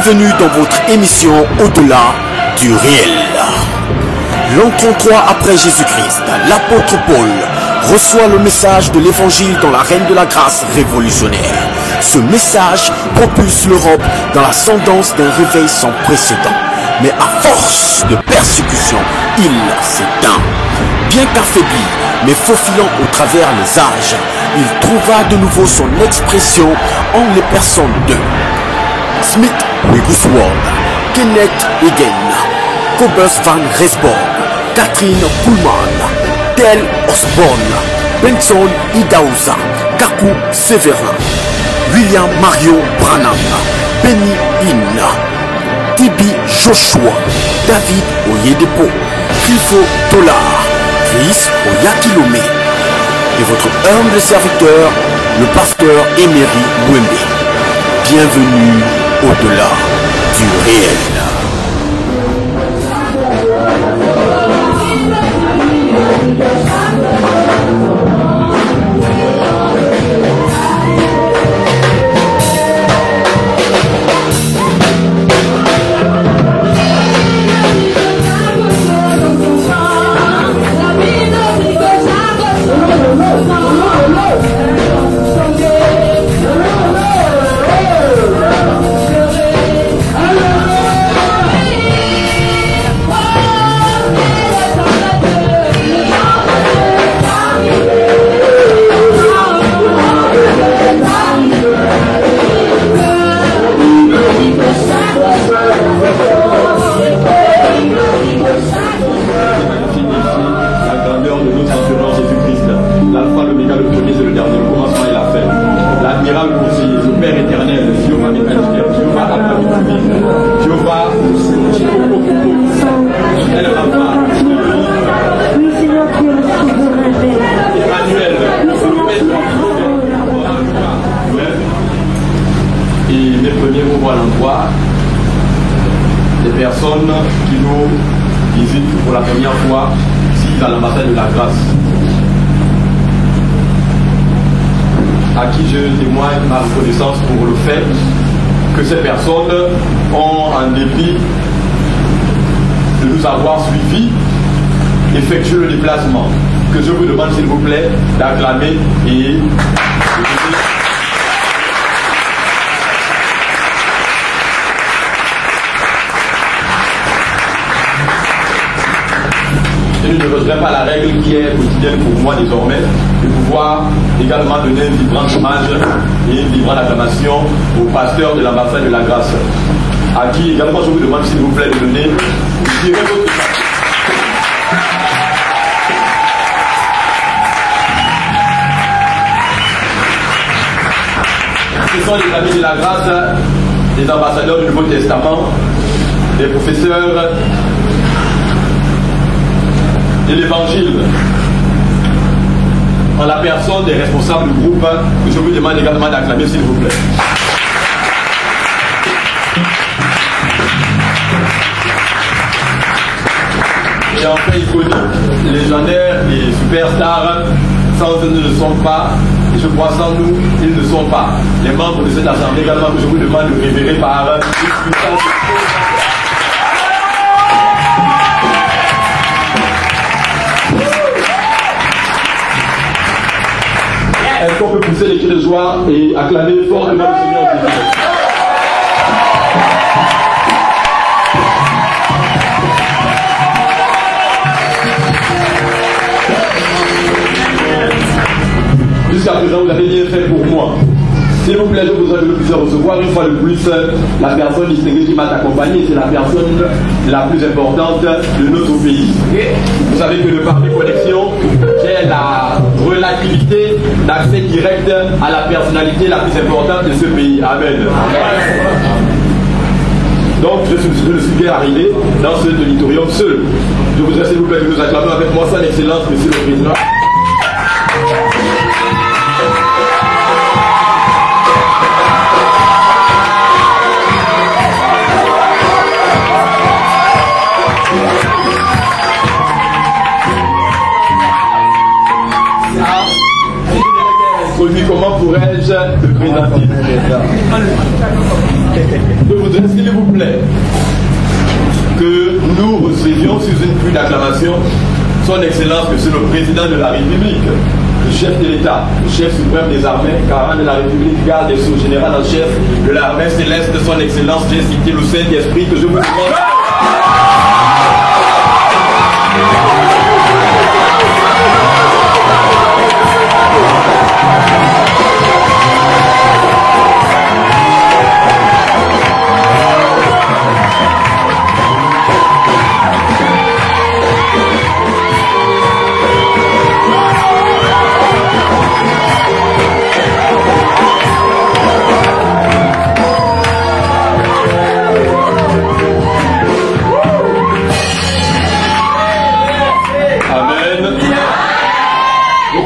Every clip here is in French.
Bienvenue dans votre émission Au-delà du réel. L'an 33 après Jésus-Christ, l'apôtre Paul reçoit le message de l'évangile dans l'arène de la grâce révolutionnaire. Ce message propulse l'Europe dans l'ascendance d'un réveil sans précédent. Mais à force de persécution, il s'éteint. Bien qu'affaibli, mais faufilant au travers les âges, il trouva de nouveau son expression en les personnes de Smith Wigglesworth, Kenneth Hagin, Cobus van Resborn, Catherine Kuhlman, Tel Osborne, Benson Idahosa, Kaku Severin, William Mario Branham, Benny Hinn, Tibi Joshua, David Oyedepo, Cliffo Tolar, Chris Oyakilome et votre humble serviteur, le pasteur Emery Wembe. Bienvenue au-delà du réel. Qui nous visitent pour la première fois ici à l'ambassade de la grâce, à qui je témoigne ma reconnaissance pour le fait que ces personnes ont, en dépit de nous avoir suivis, effectué le déplacement, que je vous demande s'il vous plaît d'acclamer et je ne rejeterai pas la règle qui est quotidienne pour moi désormais, de pouvoir également donner un vibrant hommage et une vibrante acclamation au pasteur de l'ambassade de la grâce, à qui également je vous demande s'il vous plaît de donner ce sont les amis de la grâce, les ambassadeurs du Nouveau Testament, les professeurs de l'évangile, en la personne des responsables du groupe, que je vous demande également d'acclamer s'il vous plaît. Et enfin iconiques, légendaires et superstars, sans eux ne le sont pas, et je crois sans nous, ils ne sont pas. Les membres de cette assemblée également que je vous demande de révérer par une puissance. Est-ce qu'on peut pousser les cris de joie et acclamer fortement le Seigneur Jésus? Jusqu'à présent, vous avez bien fait pour moi. S'il vous plaît, je vous souhaite que vous puissiez recevoir une fois de plus la personne distinguée qui m'a accompagné. C'est la personne la plus importante de notre pays. Vous savez que le Parti Connexion, c'est la relativité d'accès direct à la personnalité la plus importante de ce pays. Amen. Donc, je ne suis bien arrivé dans ce auditorium seul. Je voudrais, s'il vous plaît, que nous acclamons avec moi son Excellence, Monsieur le Président. introduit. Comment pourrais-je le présenter? Je voudrais, s'il vous plaît, que nous recevions sous une pluie d'acclamation son Excellence, Monsieur le Président de la République, le chef de l'État, le chef suprême des armées, garant de la République, garde des sceaux, général en chef de l'armée céleste, son Excellence, j'ai cité le Saint-Esprit, que je vous demande.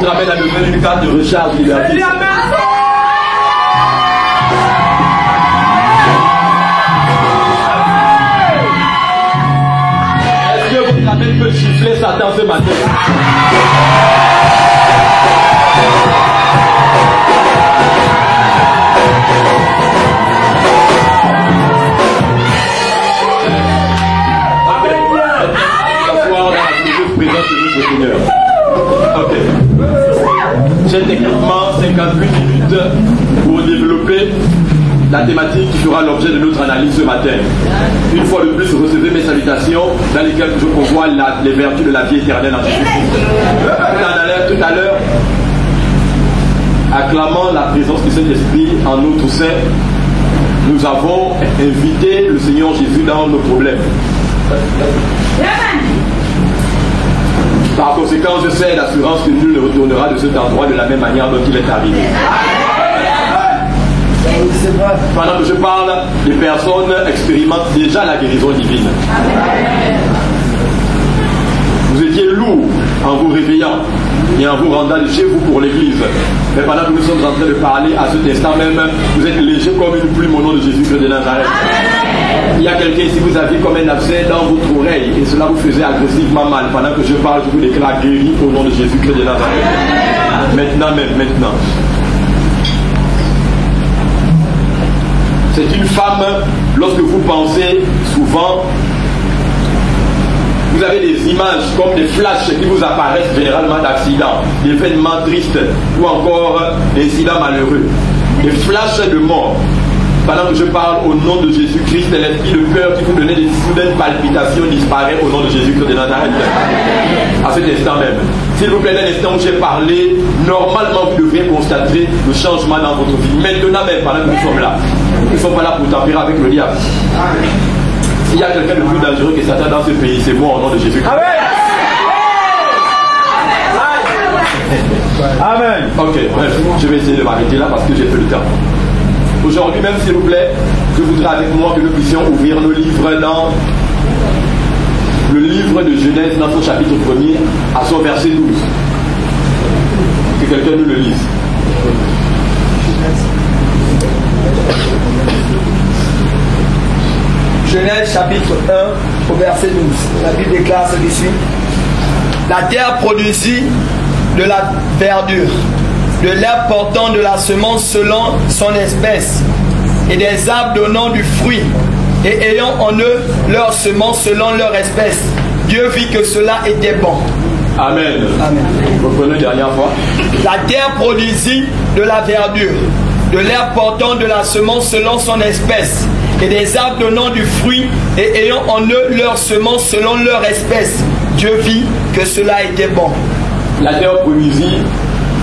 Ramène à nouvelle une carte de recharge liberté. Est-ce que votre ramène peut chiffler Satan ce matin? J'ai techniquement 58 minutes pour développer la thématique qui fera l'objet de notre analyse ce matin. Une fois de plus, recevez mes salutations dans lesquelles je convois les vertus de la vie éternelle en Jésus-Christ. Tout à l'heure, acclamant la présence du Saint-Esprit en notre sein, nous avons invité le Seigneur Jésus dans nos problèmes. Par conséquent, je sais l'assurance que nul ne retournera de cet endroit de la même manière dont il est arrivé. Pendant que je parle, les personnes expérimentent déjà la guérison divine. Vous étiez lourd en vous réveillant et en vous rendant de chez vous pour l'église. Mais pendant que nous sommes en train de parler, à cet instant même, vous êtes léger comme une plume au nom de Jésus-Christ de Nazareth. Il y a quelqu'un ici, vous avez comme un abcès dans votre oreille et cela vous faisait agressivement mal. Pendant que je parle, je vous déclare guéri au nom de Jésus-Christ de Nazareth. Maintenant même, maintenant. C'est une femme, lorsque vous pensez souvent, vous avez des images comme des flashs qui vous apparaissent généralement d'accidents, d'événements tristes ou encore d'incidents malheureux. Des flashs de mort. Pendant que je parle au nom de Jésus-Christ, l'esprit de peur qui vous donnait des soudaines palpitations disparaît au nom de Jésus-Christ de Nazareth. À cet instant même. S'il vous plaît, dans l'instant où j'ai parlé, normalement vous devriez constater le changement dans votre vie. Maintenant même, pendant que nous sommes là. Nous ne sommes pas là pour tempérer avec le diable. S'il y a quelqu'un de plus dangereux que Satan dans ce pays, c'est moi au nom de Jésus-Christ. Amen. Ok, bref, je vais essayer de m'arrêter là parce que j'ai peu de temps. Aujourd'hui même, s'il vous plaît, je voudrais avec moi que nous puissions ouvrir nos livres dans le livre de Genèse, dans son chapitre 1er, à son verset 12. Que quelqu'un nous le lise. Genèse chapitre 1 au verset 12. La Bible déclare ce qui suit. La terre produisit de la verdure, de l'herbe portant de la semence selon son espèce, et des arbres donnant du fruit, et ayant en eux leur semence selon leur espèce. Dieu vit que cela était bon. Amen. Amen. Reprenons une dernière fois. La terre produisit de la verdure, de l'herbe portant de la semence selon son espèce, et des arbres donnant du fruit, et ayant en eux leur semence selon leur espèce. Dieu vit que cela était bon. La terre produisit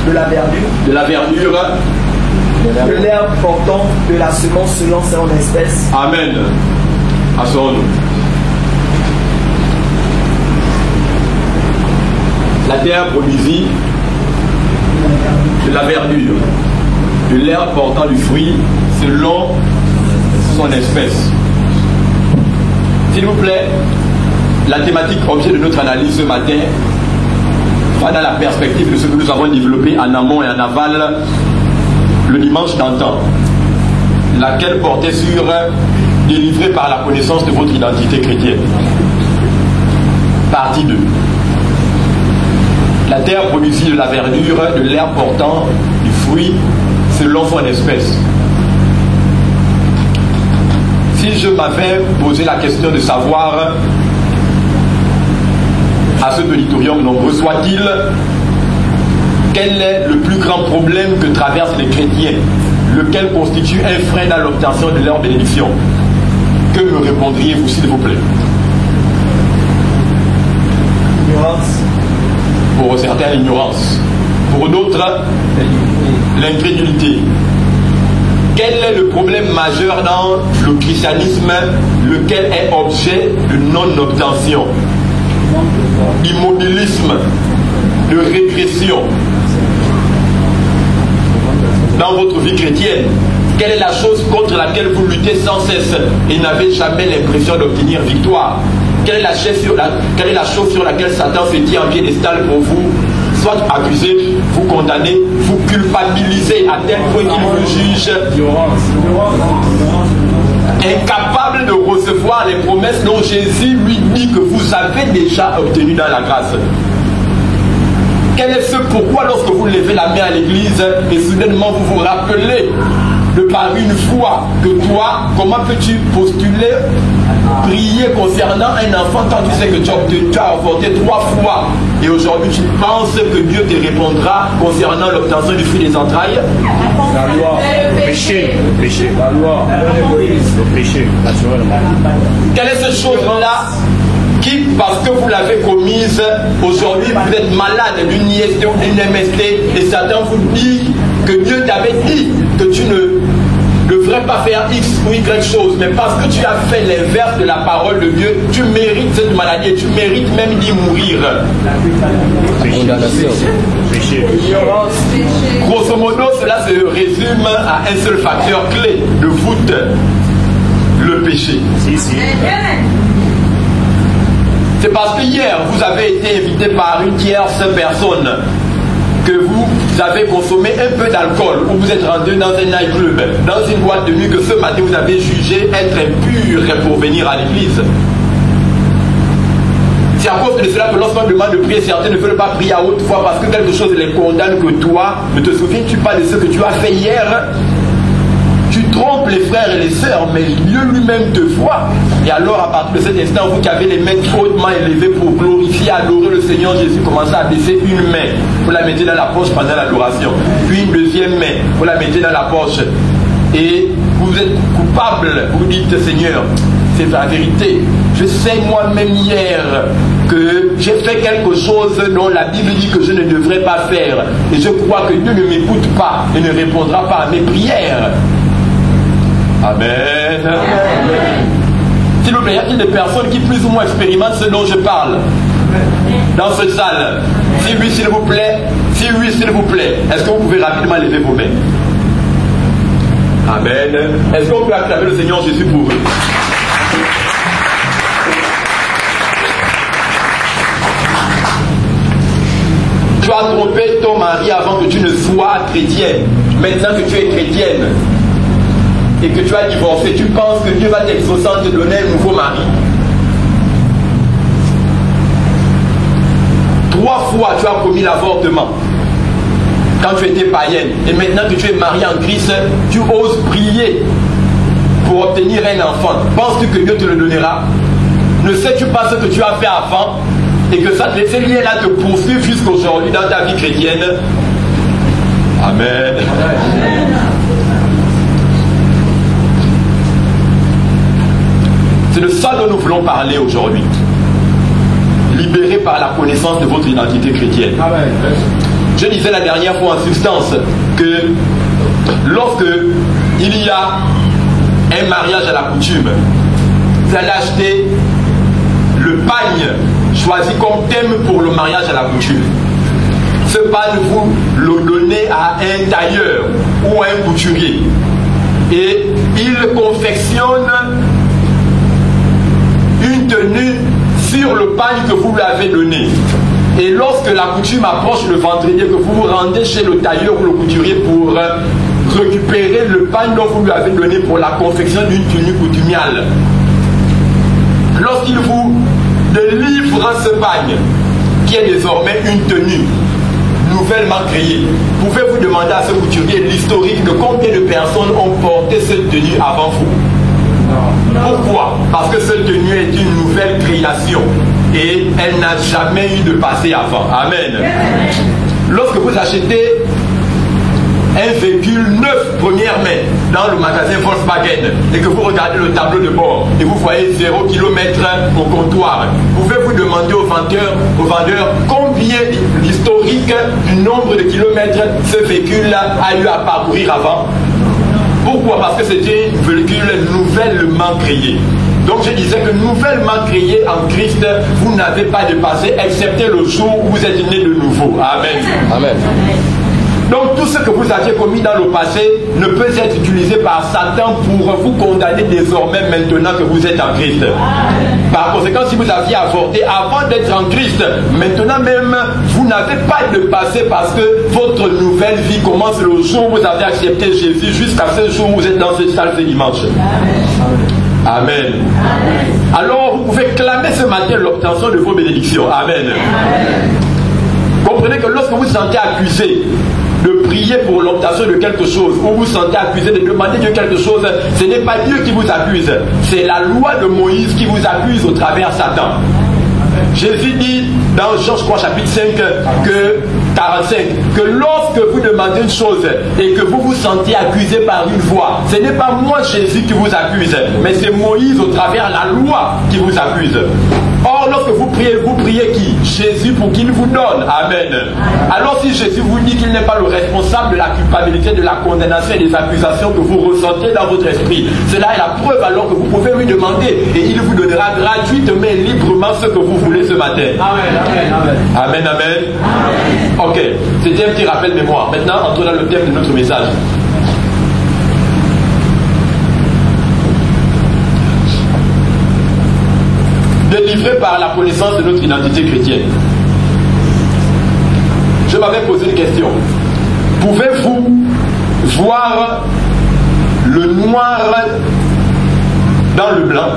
de la verdure, de l'herbe portant de la semence selon son espèce. Amen. Asseyons-nous. La terre produisit de la verdure, de l'herbe portant du fruit selon son espèce. S'il vous plaît, la thématique objet de notre analyse ce matin va dans la perspective de ce que nous avons développé en amont et en aval le dimanche d'antan, laquelle portait sur délivré par la connaissance de votre identité chrétienne. Partie 2. La terre produisit de la verdure, de l'herbe portant du fruit selon son espèce. Si je m'avais posé la question de savoir à cet auditorium nombreux soit-il, quel est le plus grand problème que traversent les chrétiens, lequel constitue un frein dans l'obtention de leur bénédiction, que me répondriez-vous s'il vous plaît? Ignorance. Pour certains, l'ignorance. Pour d'autres, l'incrédulité. Quel est le problème majeur dans le christianisme, lequel est objet de non-obtention? Immobilisme, de régression. Dans votre vie chrétienne, quelle est la chose contre laquelle vous luttez sans cesse et n'avez jamais l'impression d'obtenir victoire? Quelle est la chose sur laquelle Satan se tient en piédestal pour vous, soit accuser, vous condamner, vous culpabiliser à tel point qu'il vous juge, incapable de recevoir les promesses dont Jésus lui dit que vous avez déjà obtenues dans la grâce? Quel est ce pourquoi lorsque vous levez la main à l'église et soudainement vous vous rappelez de par une foi que toi, comment peux-tu postuler, prier concernant un enfant quand tu sais que tu as avorté 3 fois et aujourd'hui tu penses que Dieu te répondra concernant l'obtention du fruit des entrailles? La loi, le péché, la loi, le péché, naturellement. Quelle est cette chose-là qui, parce que vous l'avez commise, aujourd'hui vous êtes malade d'une IST ou d'une MST et Satan vous dit que Dieu t'avait dit que tu ne devrais pas faire X ou Y chose, mais parce que tu as fait l'inverse de la parole de Dieu, tu mérites cette maladie et tu mérites même d'y mourir. Péché. Grosso modo, cela se résume à un seul facteur clé de voûte, le péché. Si. C'est parce que hier, vous avez été invité par une tierce personne que vous avez consommé un peu d'alcool ou vous êtes rendu dans un nightclub, dans une boîte de nuit que ce matin vous avez jugé être impur pour venir à l'église. C'est à cause de cela que lorsqu'on demande de prier, certains ne veulent pas prier à haute voix parce que quelque chose les condamne que toi. Ne te souviens-tu pas de ce que tu as fait hier? Tu trompes les frères et les sœurs, mais Dieu lui-même te voit. Et alors, à partir de cet instant, vous qui avez les mains hautement élevées pour glorifier, adorer le Seigneur Jésus, commencez à baisser une main. Vous la mettez dans la poche pendant l'adoration. Puis une deuxième main, vous la mettez dans la poche. Et vous êtes coupable. Vous dites, Seigneur, c'est la vérité. Je sais moi-même hier que j'ai fait quelque chose dont la Bible dit que je ne devrais pas faire. Et je crois que Dieu ne m'écoute pas et ne répondra pas à mes prières. Amen. S'il vous plaît, y a-t-il des personnes qui plus ou moins expérimentent ce dont je parle dans cette salle? Si oui, s'il vous plaît. Si oui, s'il vous plaît. Est-ce que vous pouvez rapidement lever vos mains? Amen. Est-ce qu'on peut acclamer le Seigneur Jésus pour eux? Tu as trompé ton mari avant que tu ne sois chrétienne. Maintenant que tu es chrétienne et que tu as divorcé, tu penses que Dieu va t'exaucer en te donner un nouveau mari. 3 fois tu as commis l'avortement quand tu étais païenne. Et maintenant que tu es mariée en Christ, tu oses prier pour obtenir un enfant. Penses-tu que Dieu te le donnera? Ne sais-tu pas ce que tu as fait avant et que ces liens-là te poursuivent jusqu'aujourd'hui dans ta vie chrétienne? Amen. C'est de ça dont nous voulons parler aujourd'hui. Libéré par la connaissance de votre identité chrétienne. Amen. Je disais la dernière fois en substance que lorsque il y a un mariage à la coutume, vous allez acheter le pagne choisi comme thème pour le mariage à la coutume. Ce pagne, vous le donnez à un tailleur ou à un couturier. Et il confectionne une tenue sur le pagne que vous lui avez donné. Et lorsque la coutume approche le vendredi, que vous vous rendez chez le tailleur ou le couturier pour récupérer le pagne dont vous lui avez donné pour la confection d'une tenue coutumiale, lorsqu'il vous délivre ce pagne, qui est désormais une tenue, nouvellement créée. Pouvez-vous demander à ce couturier l'historique de combien de personnes ont porté cette tenue avant vous? Pourquoi? Parce que cette tenue est une nouvelle création et elle n'a jamais eu de passé avant. Amen. Lorsque vous achetez un véhicule neuf première main dans le magasin Volkswagen et que vous regardez le tableau de bord et vous voyez 0 km au comptoir, pouvez-vous demander au vendeur combien l'historique du nombre de kilomètres ce véhicule a eu à parcourir avant? Pourquoi? Parce que c'était un véhicule nouvellement créé. Donc je disais que nouvellement créé en Christ, vous n'avez pas de passé excepté le jour où vous êtes né de nouveau. Amen. Amen. Donc tout ce que vous aviez commis dans le passé ne peut être utilisé par Satan pour vous condamner désormais maintenant que vous êtes en Christ. Par conséquent, si vous aviez avorté avant d'être en Christ, maintenant même, vous n'avez pas de passé parce que votre nouvelle vie commence le jour où vous avez accepté Jésus jusqu'à ce jour où vous êtes dans cette salle ce dimanche. Amen. Alors vous pouvez clamer ce matin l'obtention de vos bénédictions. Amen. Comprenez que lorsque vous vous sentez accusé de prier pour l'obtention de quelque chose, ou vous sentez accusé de demander Dieu quelque chose, ce n'est pas Dieu qui vous accuse, c'est la loi de Moïse qui vous accuse au travers Satan. Jésus dit dans Jean, je crois, chapitre 5, 45, que lorsque vous demandez une chose et que vous vous sentez accusé par une voix, ce n'est pas moi Jésus qui vous accuse, mais c'est Moïse au travers la loi qui vous accuse. Or, lorsque vous priez qui? Jésus pour qu'il vous donne. Amen. Alors si Jésus vous dit qu'il n'est pas le responsable de la culpabilité, de la condamnation et des accusations que vous ressentez dans votre esprit, cela est la preuve alors que vous pouvez lui demander et il vous donnera gratuitement et librement ce que vous voulez ce matin. Amen. Amen. Amen. Amen. Amen. Ok, c'était un petit rappel mémoire. Maintenant, entrons dans le thème de notre message. Délivré par la connaissance de notre identité chrétienne. Je m'avais posé une question. Pouvez-vous voir le noir dans le blanc?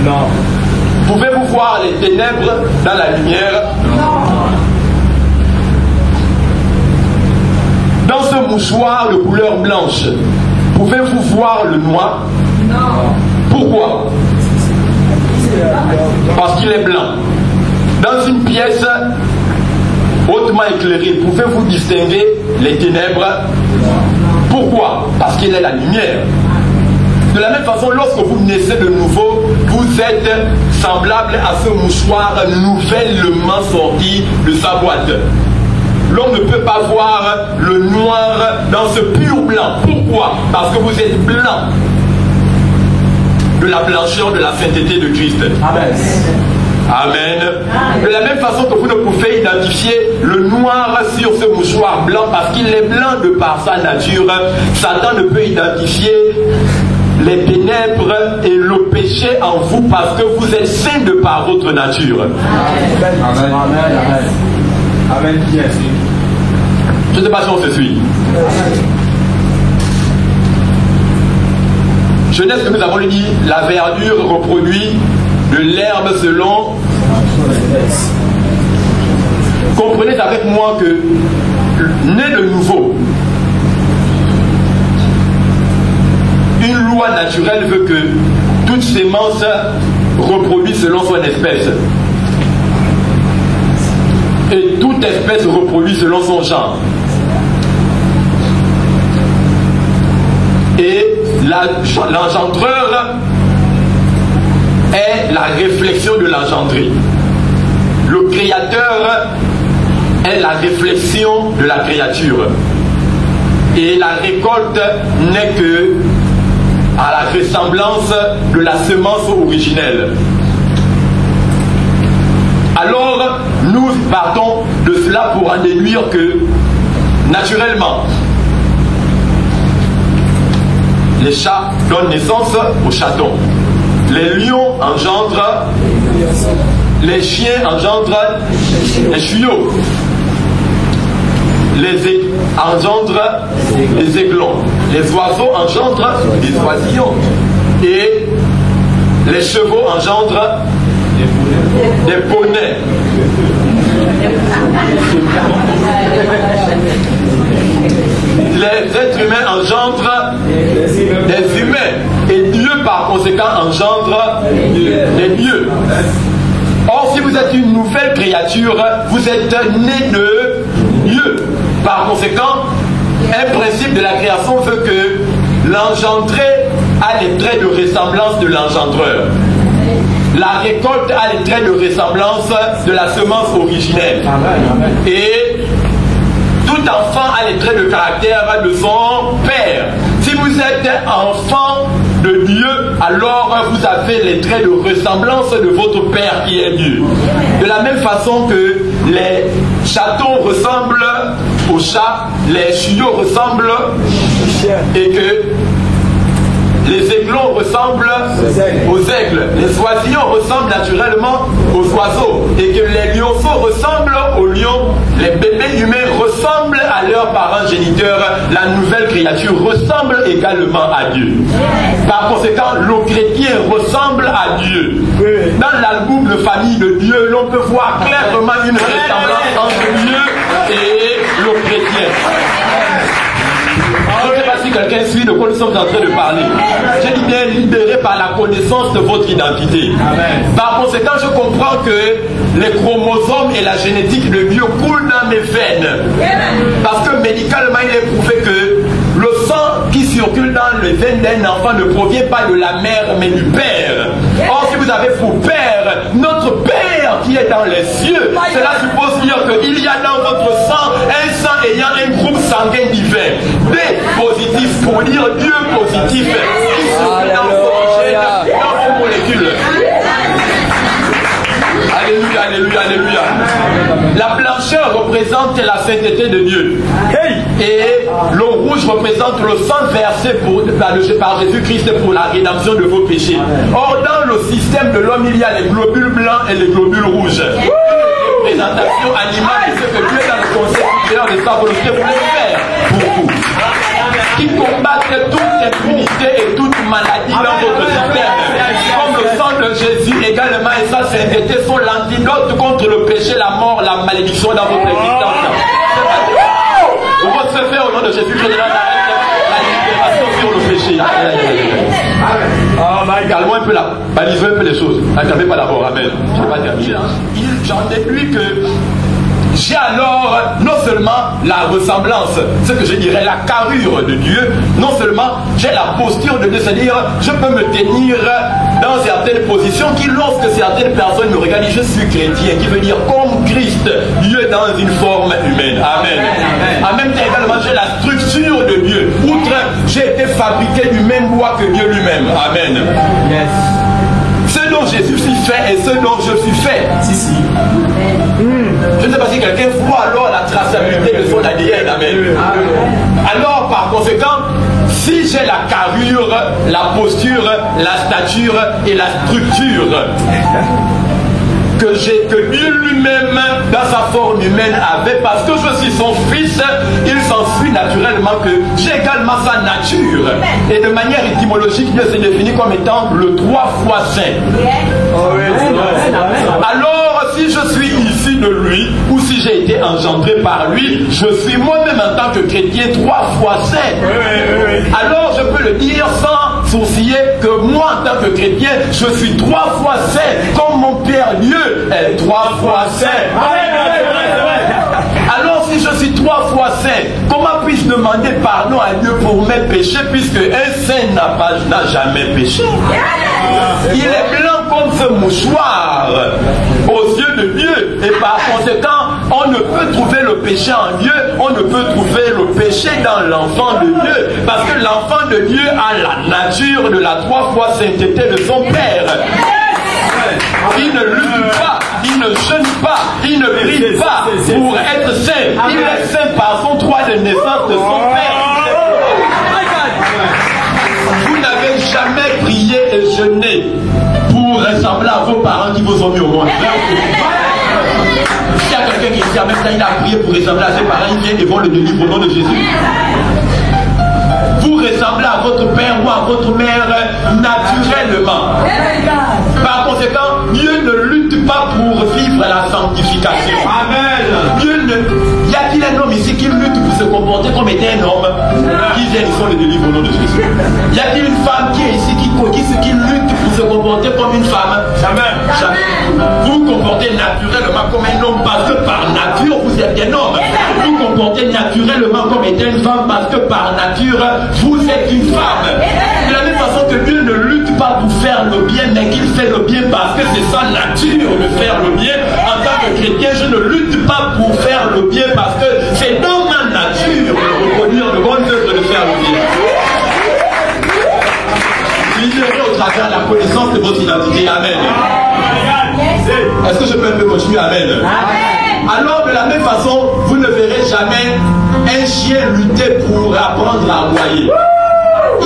Non. Pouvez-vous voir les ténèbres dans la lumière? Dans ce mouchoir de couleur blanche, pouvez-vous voir le noir? Non. Pourquoi? Parce qu'il est blanc. Dans une pièce hautement éclairée, pouvez-vous distinguer les ténèbres? Pourquoi? Parce qu'il est la lumière. De la même façon, lorsque vous naissez de nouveau, vous êtes semblable à ce mouchoir nouvellement sorti de sa boîte. L'on ne peut pas voir le noir dans ce pur blanc. Pourquoi? Parce que vous êtes blanc de la blancheur de la sainteté de Christ. Amen. Amen. De la même façon que vous ne pouvez identifier le noir sur ce mouchoir blanc parce qu'il est blanc de par sa nature, Satan ne peut identifier les ténèbres et le péché en vous parce que vous êtes saints de par votre nature. Amen. Amen. Amen. Amen. Je ne sais pas si on se suit. Genèse que nous avons dit, la verdure reproduit de l'herbe selon. Comprenez avec moi que né de nouveau, une loi naturelle veut que toute sémence reproduit selon son espèce. Et toute espèce reproduit selon son genre. Et l'engendreur est la réflexion de l'engendré. Le créateur est la réflexion de la créature. Et la récolte n'est que à la ressemblance de la semence originelle. Alors, nous partons de cela pour en déduire que, naturellement, les chats donnent naissance aux chatons. Les lions engendrent, les chiens engendrent les chiots. Les engendrent les aiglons. Les oiseaux engendrent les oisillons. Et les chevaux engendrent Des poneys. Les êtres humains engendrent des humains et Dieu par conséquent engendre des dieux. Or, si vous êtes une nouvelle créature, vous êtes né de Dieu. Par conséquent, un principe de la création veut que l'engendré a les traits de ressemblance de l'engendreur. La récolte a les traits de ressemblance de la semence originelle. Et tout enfant a les traits de caractère de son père. Si vous êtes enfant de Dieu, alors vous avez les traits de ressemblance de votre père qui est Dieu. De la même façon que les chatons ressemblent aux chats, les chiots ressemblent et que les aiglons ressemblent aux aigles, les oisillons ressemblent naturellement aux oiseaux et que les lionceaux ressemblent aux lions, les bébés humains ressemblent à leurs parents géniteurs, la nouvelle créature ressemble également à Dieu. Par conséquent, le chrétien ressemble à Dieu. Dans l'album de famille de Dieu, l'on peut voir clairement une ressemblance entre Dieu et le chrétien. Je ne sais pas si quelqu'un suit de quoi nous sommes en train de parler. J'ai dit bien libéré par la connaissance de votre identité. Amen. Par conséquent, je comprends que les chromosomes et la génétique de Dieu coulent dans mes veines. Parce que médicalement, il est prouvé que le sang qui circule dans les veines d'un enfant ne provient pas de la mère, mais du père. Or, si vous avez pour père, notre père qui est dans les cieux, cela suppose dire qu'il y a dans votre sang un sang ayant un groupe sanguin divin. B positif pour dire Dieu positif qui se dans vos gènes, dans vos molécules. Alléluia, alléluia, alléluia. La blancheur représente la sainteté de Dieu. Et le rouge représente le sang versé par Jésus-Christ pour la rédemption de vos péchés. Or, dans le système de l'homme, il y a les globules blancs et les globules rouges. Une représentation animale de ce que Dieu, dans le conseil supérieur de sa volonté, voulait faire pour vous. Qui combattent toute impunité et toute maladie dans votre système. Comme le sang de Jésus également et sa sainteté sont l'antidote contre le péché, la mort, la malédiction dans votre existence. Vous recevez au nom de Jésus-Christ de Nazareth la libération sur le péché. Calmons un peu là, balisons un peu les choses. N'acclamez pas d'abord, amen. Je ne vais pas terminer. J'en déduis que j'ai alors non seulement la ressemblance, ce que je dirais la carrure de Dieu, non seulement j'ai la posture de Dieu, c'est-à-dire je peux me tenir dans certaines positions qui, lorsque certaines personnes me regardent, je suis chrétien, qui veut dire comme Christ, Dieu dans une forme humaine. Amen. En même temps également j'ai la structure de Dieu. Outre, j'ai été fabriqué du même bois que Dieu lui-même. Amen. Yes. Ce dont Jésus fut fait et ce dont je suis fait. Si. Je ne sais pas si quelqu'un voit alors la traçabilité de son ADN. Amen. Alors, par conséquent, si j'ai la carrure, la posture, la stature et la structure que Dieu lui-même, dans sa forme humaine, avait, parce que je suis son fils, il s'ensuit naturellement que j'ai également sa nature. Et de manière étymologique, Dieu s'est défini comme étant le 3 fois saint. Alors, si je suis issu de lui, ou si j'ai été engendré par lui, je suis moi-même en tant que chrétien 3 fois saint. Alors, je peux le dire sans sourciller que moi, en tant que chrétien, je suis 3 fois saint, comme mon Père Dieu est 3 fois saint. Alors, si je suis 3 fois saint, comment puis-je demander pardon à Dieu pour mes péchés, puisque un saint n'a jamais péché? Il est blanc comme ce mouchoir aux yeux de Dieu, et par conséquent, on ne peut trouver le péché en Dieu, on ne peut trouver le péché dans l'enfant de Dieu, parce que l'enfant de Dieu a la nature de la 3 fois sainteté de son Père. Il ne lutte pas, il ne jeûne pas, il ne prie pas pour être saint. Il est saint par son droit de naissance de son Père. Vous n'avez jamais prié et jeûné pour ressembler à vos parents qui vous ont mis au monde. S'il y a quelqu'un qui dit en même temps il a prié pour ressembler à ses parents, il vient devant le délivre au nom de Jésus. Vous ressemblez à votre père ou à votre mère naturellement. Par conséquent, Dieu ne lutte pas pour vivre la sanctification. Amen. Y a-t-il un homme ici qui lutte pour se comporter comme étant un homme? Qui vient ici, on le délivre au nom de Jésus. Y a-t-il une femme qui est ici qui lutte pour se comporter comme une femme? Jamais. Jamais. Vous vous comportez naturellement comme un homme parce que par nature vous êtes un homme. Vous vous comportez naturellement comme étant une femme parce que par nature vous êtes une femme. De la même façon que Dieu ne lutte pas pour faire le bien, mais qu'il fait le bien parce que c'est sa nature de faire le bien. En tant que chrétien, je ne lutte pas pour faire le bien parce que c'est dans ma nature de reproduire de bonnes œuvres de faire le bien. Libérez au travers de la connaissance de votre identité. Amen. Est-ce que je peux un peu continuer? Amen. Alors de la même façon, vous ne verrez jamais un chien lutter pour apprendre à aboyer.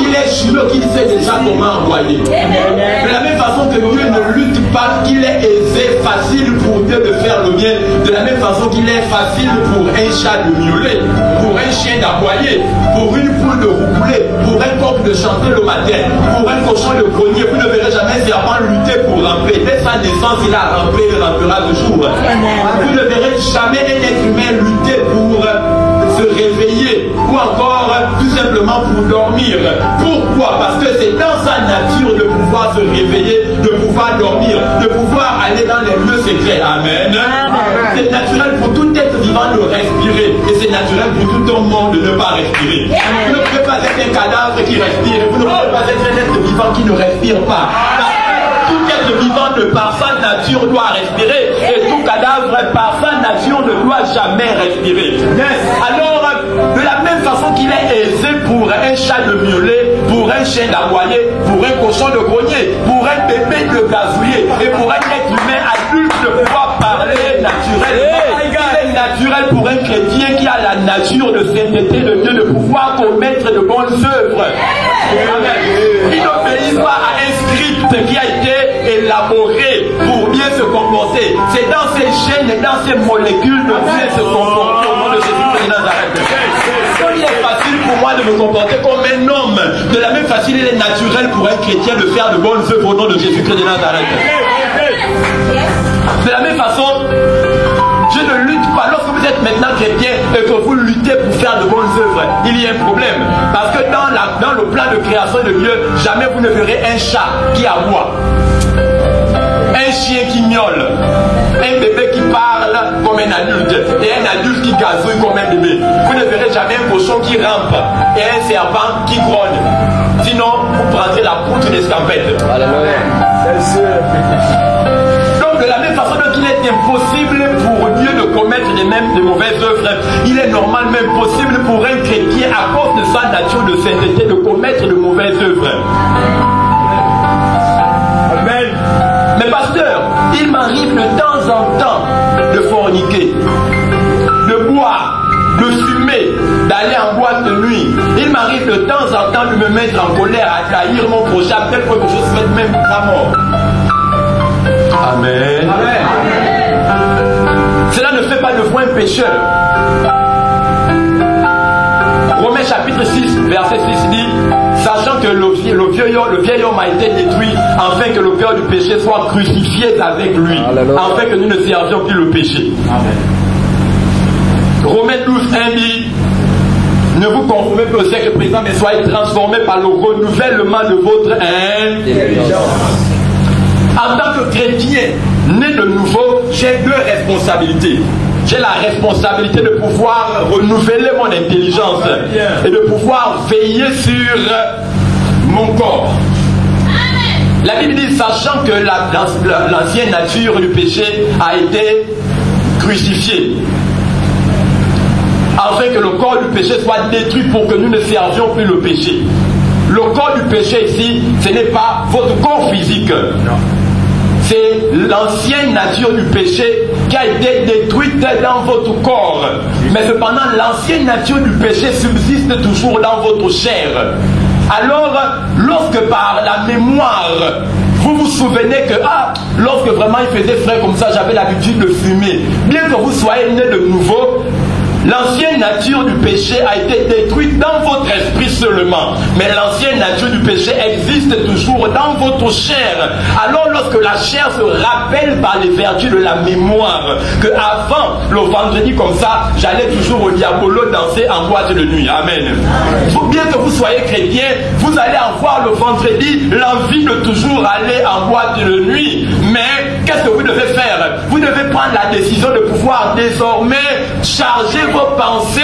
Il est sûr qu'il sait déjà comment envoyer. De la même façon que Dieu ne lutte pas, qu'il est aisé, facile pour Dieu de faire le bien, de la même façon qu'il est facile pour un chat de miauler, pour un chien d'aboyer, pour une poule de roucouler, pour un coq de chanter le matin, pour un cochon de grogner. Vous ne verrez jamais un serpent lutter pour ramper. Dès sa naissance, il a rampé, il rampera toujours. Vous ne verrez jamais un être humain lutter pour se réveiller ou encore tout simplement pour dormir. Pourquoi? Parce que c'est dans sa nature de pouvoir se réveiller, de pouvoir dormir, de pouvoir aller dans les lieux secrets. Amen. C'est naturel pour tout être vivant de respirer et c'est naturel pour tout un monde de ne pas respirer. Vous ne pouvez pas être un cadavre qui respire, vous ne pouvez pas être un être vivant qui ne respire pas. Tout être vivant de par sa nature doit respirer et tout cadavre par sa nature ne doit jamais respirer. Alors, de la même façon qu'il est aisé pour un chat de miauler, pour un chien d'aboyer, pour un cochon de grogner, pour un bébé de gazouiller et pour un être humain adulte de pouvoir parler naturellement. Il est naturel pour un chrétien qui a la nature de sainteté de Dieu de pouvoir commettre de bonnes œuvres. Il n'obéit pas à un script qui a été élaboré pour bien se comporter. C'est dans ses gènes et dans ses molécules de bien se comporter au nom de Jésus-Christ de Nazareth. Il est facile pour moi de me comporter comme un homme. De la même façon, il est naturel pour un chrétien de faire de bonnes œuvres au nom de Jésus-Christ de Nazareth. De la même façon, je ne lutte pas. Lorsque vous êtes maintenant chrétien et que vous luttez pour faire de bonnes œuvres, il y a un problème. Parce que dans le plan de création de Dieu, jamais vous ne verrez un chat qui aboie, un chien qui miaule, un bébé qui parle comme un adulte et un adulte qui gazouille comme un bébé. Vous ne verrez jamais un cochon qui rampe et un serpent qui grogne. Sinon, vous prendrez la poutre d'escampette. Alléluia. Donc de la même façon qu'il est impossible pour Dieu de commettre de mauvaises œuvres, il est normalement impossible pour un chrétien à cause de sa nature de sainteté de commettre de mauvaises œuvres. Amen. Mais pasteur, il m'arrive de temps en temps de forniquer, de boire, de fumer, d'aller en boîte de nuit. Il m'arrive de temps en temps de me mettre en colère, à trahir mon prochain, peut-être que je souhaite même sa mort. Amen. Amen. Cela ne fait pas de vous un pécheur. Romains chapitre 6, verset 6 dit: sachant que le vieil homme a été détruit, afin que le cœur du péché soit crucifié avec lui, afin que nous ne servions plus le péché. Amen. Romains 12, 1 dit: ne vous conformez pas au siècle présent, mais soyez transformés par le renouvellement de votre intelligence. En tant que chrétien, né de nouveau, j'ai deux responsabilités. J'ai la responsabilité de pouvoir renouveler mon intelligence et de pouvoir veiller sur mon corps. La Bible dit, sachant que l'ancienne nature du péché a été crucifiée, afin que le corps du péché soit détruit pour que nous ne servions plus le péché. Le corps du péché ici, ce n'est pas votre corps physique. Non. C'est l'ancienne nature du péché qui a été détruite dans votre corps. Mais cependant, l'ancienne nature du péché subsiste toujours dans votre chair. Alors, lorsque par la mémoire, vous vous souvenez que, lorsque vraiment il faisait frais comme ça, j'avais l'habitude de fumer. Bien que vous soyez né de nouveau, L'ancienne nature du péché a été détruite dans votre esprit seulement. Mais l'ancienne nature du péché existe toujours dans votre chair. Alors lorsque la chair se rappelle par les vertus de la mémoire, que avant le vendredi comme ça, j'allais toujours au diabolo danser en boîte de nuit. Amen. Bien que vous soyez chrétien, vous allez avoir le vendredi l'envie de toujours aller en boîte de nuit. Mais qu'est-ce que vous devez faire? Vous devez prendre la décision de pouvoir désormais charger vos pensées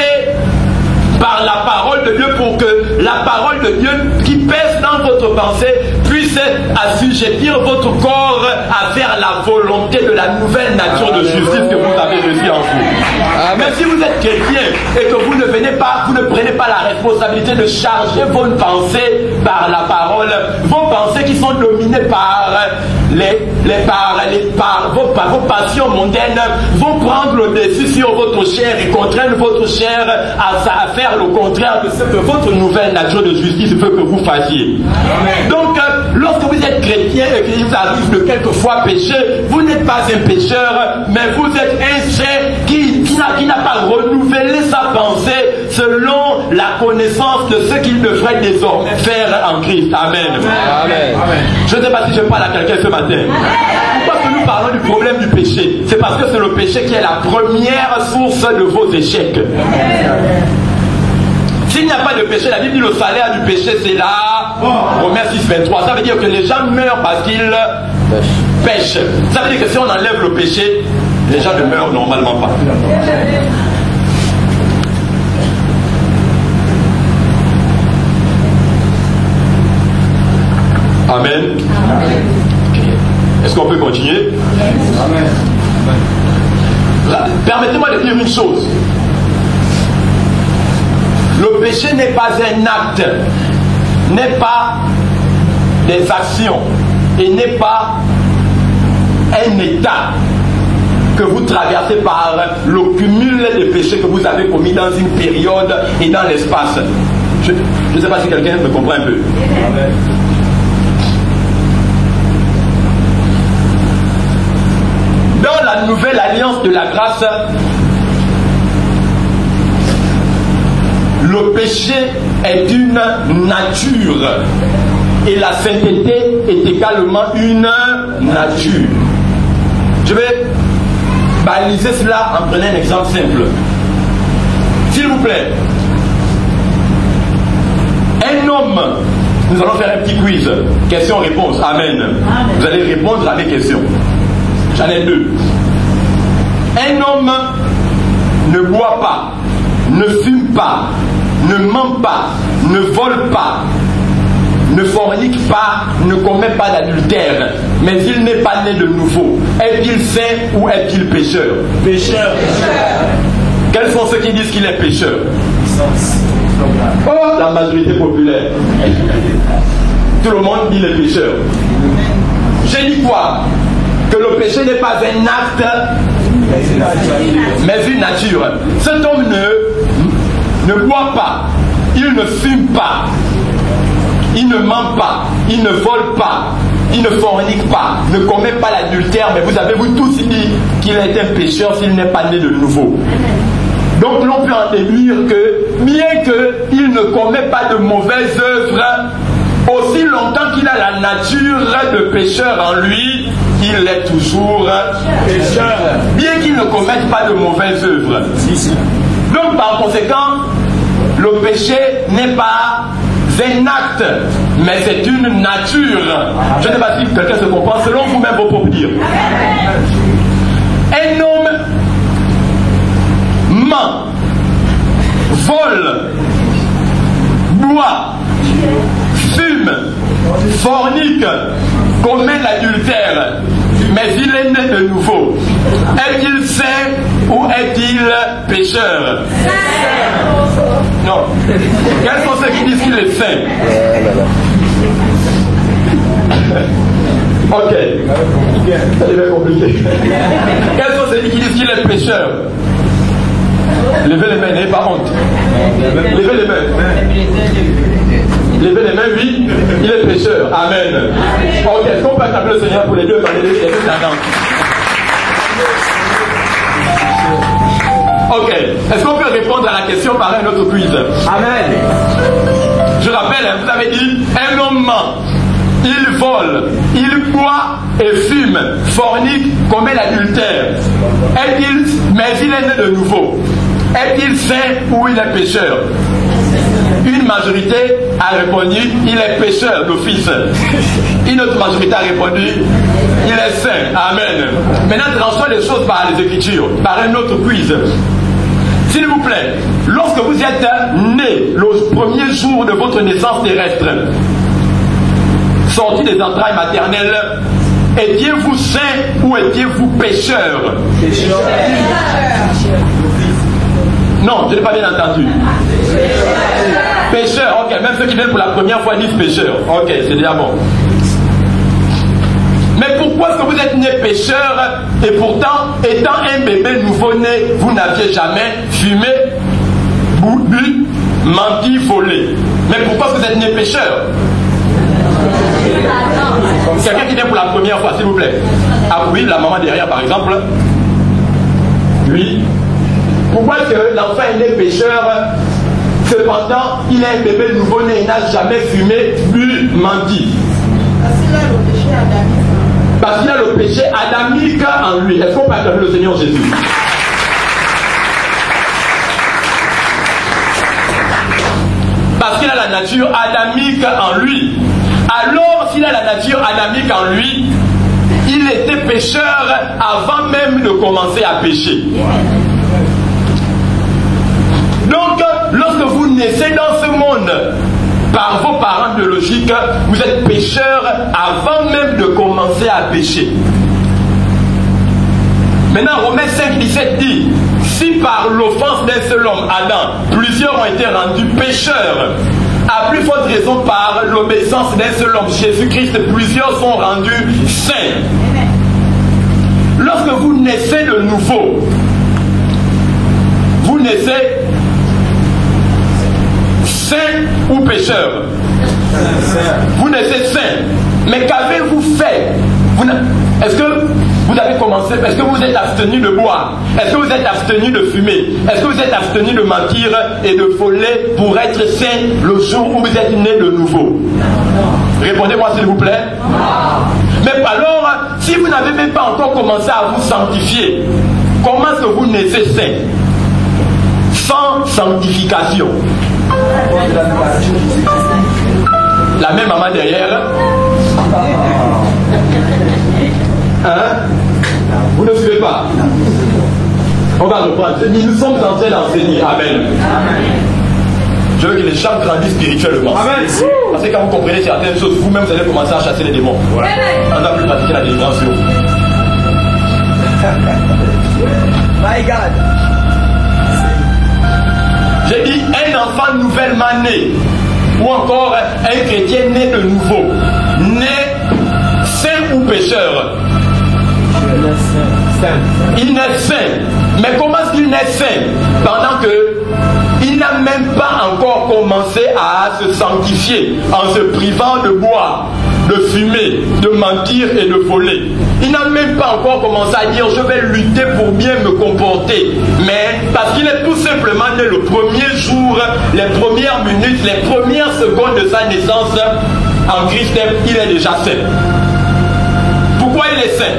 par la parole de Dieu pour que la parole de Dieu qui pèse dans votre pensée puisse assujettir votre corps à faire la volonté de la nouvelle nature de justice que vous avez reçue en vous. Mais si vous êtes chrétien et que vous ne prenez pas la responsabilité de charger vos pensées par la parole, vos pensées qui sont dominées par vos passions mondaines vont prendre le dessus sur votre chair et contraindre votre chair à faire le contraire de ce que votre nouvelle nature de justice veut que vous fassiez. Amen. Donc, lorsque vous êtes chrétien et qu'il vous arrive de quelquefois pécher, vous n'êtes pas un pécheur, mais vous êtes un ser qui n'a pas renouvelé sa pensée selon la connaissance de ce qu'il devrait désormais faire en Christ. Amen. Amen. Amen. Je ne sais pas si je parle à quelqu'un ce matin. Pourquoi est-ce que nous parlons du problème du péché? C'est parce que c'est le péché qui est la première source de vos échecs. S'il n'y a pas de péché, la Bible dit le salaire du péché c'est là. Romains 6, 23. Ça veut dire que les gens meurent parce qu'ils pêchent. Ça veut dire que si on enlève le péché, les gens ne meurent normalement pas. Amen. Est-ce qu'on peut continuer? Amen. Permettez-moi de dire une chose. Le péché n'est pas un acte, n'est pas des actions et n'est pas un état que vous traversez par le cumul des péchés que vous avez commis dans une période et dans l'espace. Je ne sais pas si quelqu'un me comprend un peu. Amen. Dans la nouvelle alliance de la grâce, le péché est une nature et la sainteté est également une nature. Je vais baliser cela en prenant un exemple simple. S'il vous plaît, un homme, nous allons faire un petit quiz, question-réponse, amen. Vous allez répondre à mes questions. J'en ai deux. Un homme ne boit pas, ne fume pas, ne ment pas, ne vole pas, ne fornique pas, ne commet pas d'adultère, mais il n'est pas né de nouveau. Est-il saint ou est-il pécheur? Pécheur. Quels sont ceux qui disent qu'il est pécheur? Oh, la majorité populaire. Tout le monde dit les pécheurs. J'ai dit quoi? Que le péché n'est pas un acte, mais une nature. Cet homme ne boit pas, il ne fume pas, il ne ment pas, il ne vole pas, il ne fornique pas, ne commet pas l'adultère, mais vous avez vous tous dit qu'il est un pécheur s'il n'est pas né de nouveau. Donc l'on peut en déduire que, bien qu'il ne commet pas de mauvaises œuvres, aussi longtemps qu'il a la nature de pécheur en lui, il est toujours pécheur. Bien qu'il ne commette pas de mauvaises œuvres. Donc par conséquent, le péché n'est pas un acte, mais c'est une nature. Je ne sais pas si quelqu'un se comprend, selon vous-même vos propres dires. Un homme ment, vole, boit, fume, fornique, commet l'adultère, mais il est né de nouveau. Est-il saint ou est-il pécheur? Non. Quels sont ceux qui disent qu'il est saint? Ok. Ça devient compliqué. Quels sont ceux qui disent qu'il est pécheur? Levez les mains, n'ayez pas honte. Levez les mains. Levez les mains, oui, il est pécheur. Amen. Ok, est-ce qu'on peut acclamer le Seigneur pour les deux tendances? Ok. Est-ce qu'on peut répondre à la question par un autre quiz? Amen. Je rappelle, vous avez dit, un homme ment, il vole, il boit et fume, fornique, commet l'adultère. Mais il est né de nouveau. Est-il saint ou il est pécheur? Une majorité a répondu, il est pécheur d'office. Une autre majorité a répondu, il est saint. Amen. Maintenant, transformons les choses par les Écritures, par un autre quiz. S'il vous plaît, lorsque vous êtes né, le premier jour de votre naissance terrestre, sorti des entrailles maternelles, étiez-vous saint ou étiez-vous pécheur? Pécheur. Non, je n'ai pas bien entendu. Pécheur, ok. Même ceux qui viennent pour la première fois disent pécheur. Ok, c'est déjà bon. Mais pourquoi est-ce que vous êtes né pécheur et pourtant, étant un bébé nouveau-né, vous n'aviez jamais fumé, bu, menti, volé? Mais pourquoi est-ce que vous êtes né pécheur? Quelqu'un qui vient pour la première fois, s'il vous plaît. Ah oui, la maman derrière par exemple. Oui. Pourquoi est-ce que l'enfant est né pécheur? Cependant, il est un bébé nouveau-né, il n'a jamais fumé, bu, menti. Parce qu'il a le péché adamique en lui. Est-ce qu'on peut acclamer le Seigneur Jésus? Parce qu'il a la nature adamique en lui. Alors, s'il a la nature adamique en lui, il était pécheur avant même de commencer à pécher. Donc, lorsque vous naissez dans ce monde, par vos parents biologiques, vous êtes pécheur avant même de commencer à pécher. Maintenant, Romains 5, 17 dit, si par l'offense d'un seul homme, Adam, plusieurs ont été rendus pécheurs, à plus forte raison par l'obéissance d'un seul homme, Jésus-Christ, plusieurs sont rendus saints. Lorsque vous naissez de nouveau, vous naissez saint ou pécheur? Vous naissez saint. Mais qu'avez-vous fait? Est-ce que vous avez commencé? Est-ce que vous êtes abstenu de boire? Est-ce que vous êtes abstenu de fumer? Est-ce que vous êtes abstenu de mentir et de voler pour être saint le jour où vous êtes né de nouveau? Répondez-moi s'il vous plaît. Mais alors, si vous n'avez même pas encore commencé à vous sanctifier, comment est-ce que vous naissez saint? Sans sanctification. La même maman derrière. Hein? Vous ne suivez pas? On va reprendre. Nous sommes en train d'enseigner. Amen. Je veux que les gens grandissent spirituellement. Amen. Parce que quand vous comprenez certaines choses, vous-même vous allez commencer à chasser les démons. Voilà. On va plus pratiquer la délivrance. My God. J'ai dit un enfant nouvellement né, ou encore un chrétien né de nouveau, né saint ou pécheur? Il naît saint. Mais comment est-ce qu'il naît saint? Pendant que il n'a même pas encore commencé à se sanctifier en se privant de boire, de fumer, de mentir et de voler. Il n'a même pas encore commencé à dire je vais lutter pour bien me comporter. Mais parce qu'il est tout simplement né le premier jour, les premières minutes, les premières secondes de sa naissance en Christ, il est déjà saint. Pourquoi il est saint?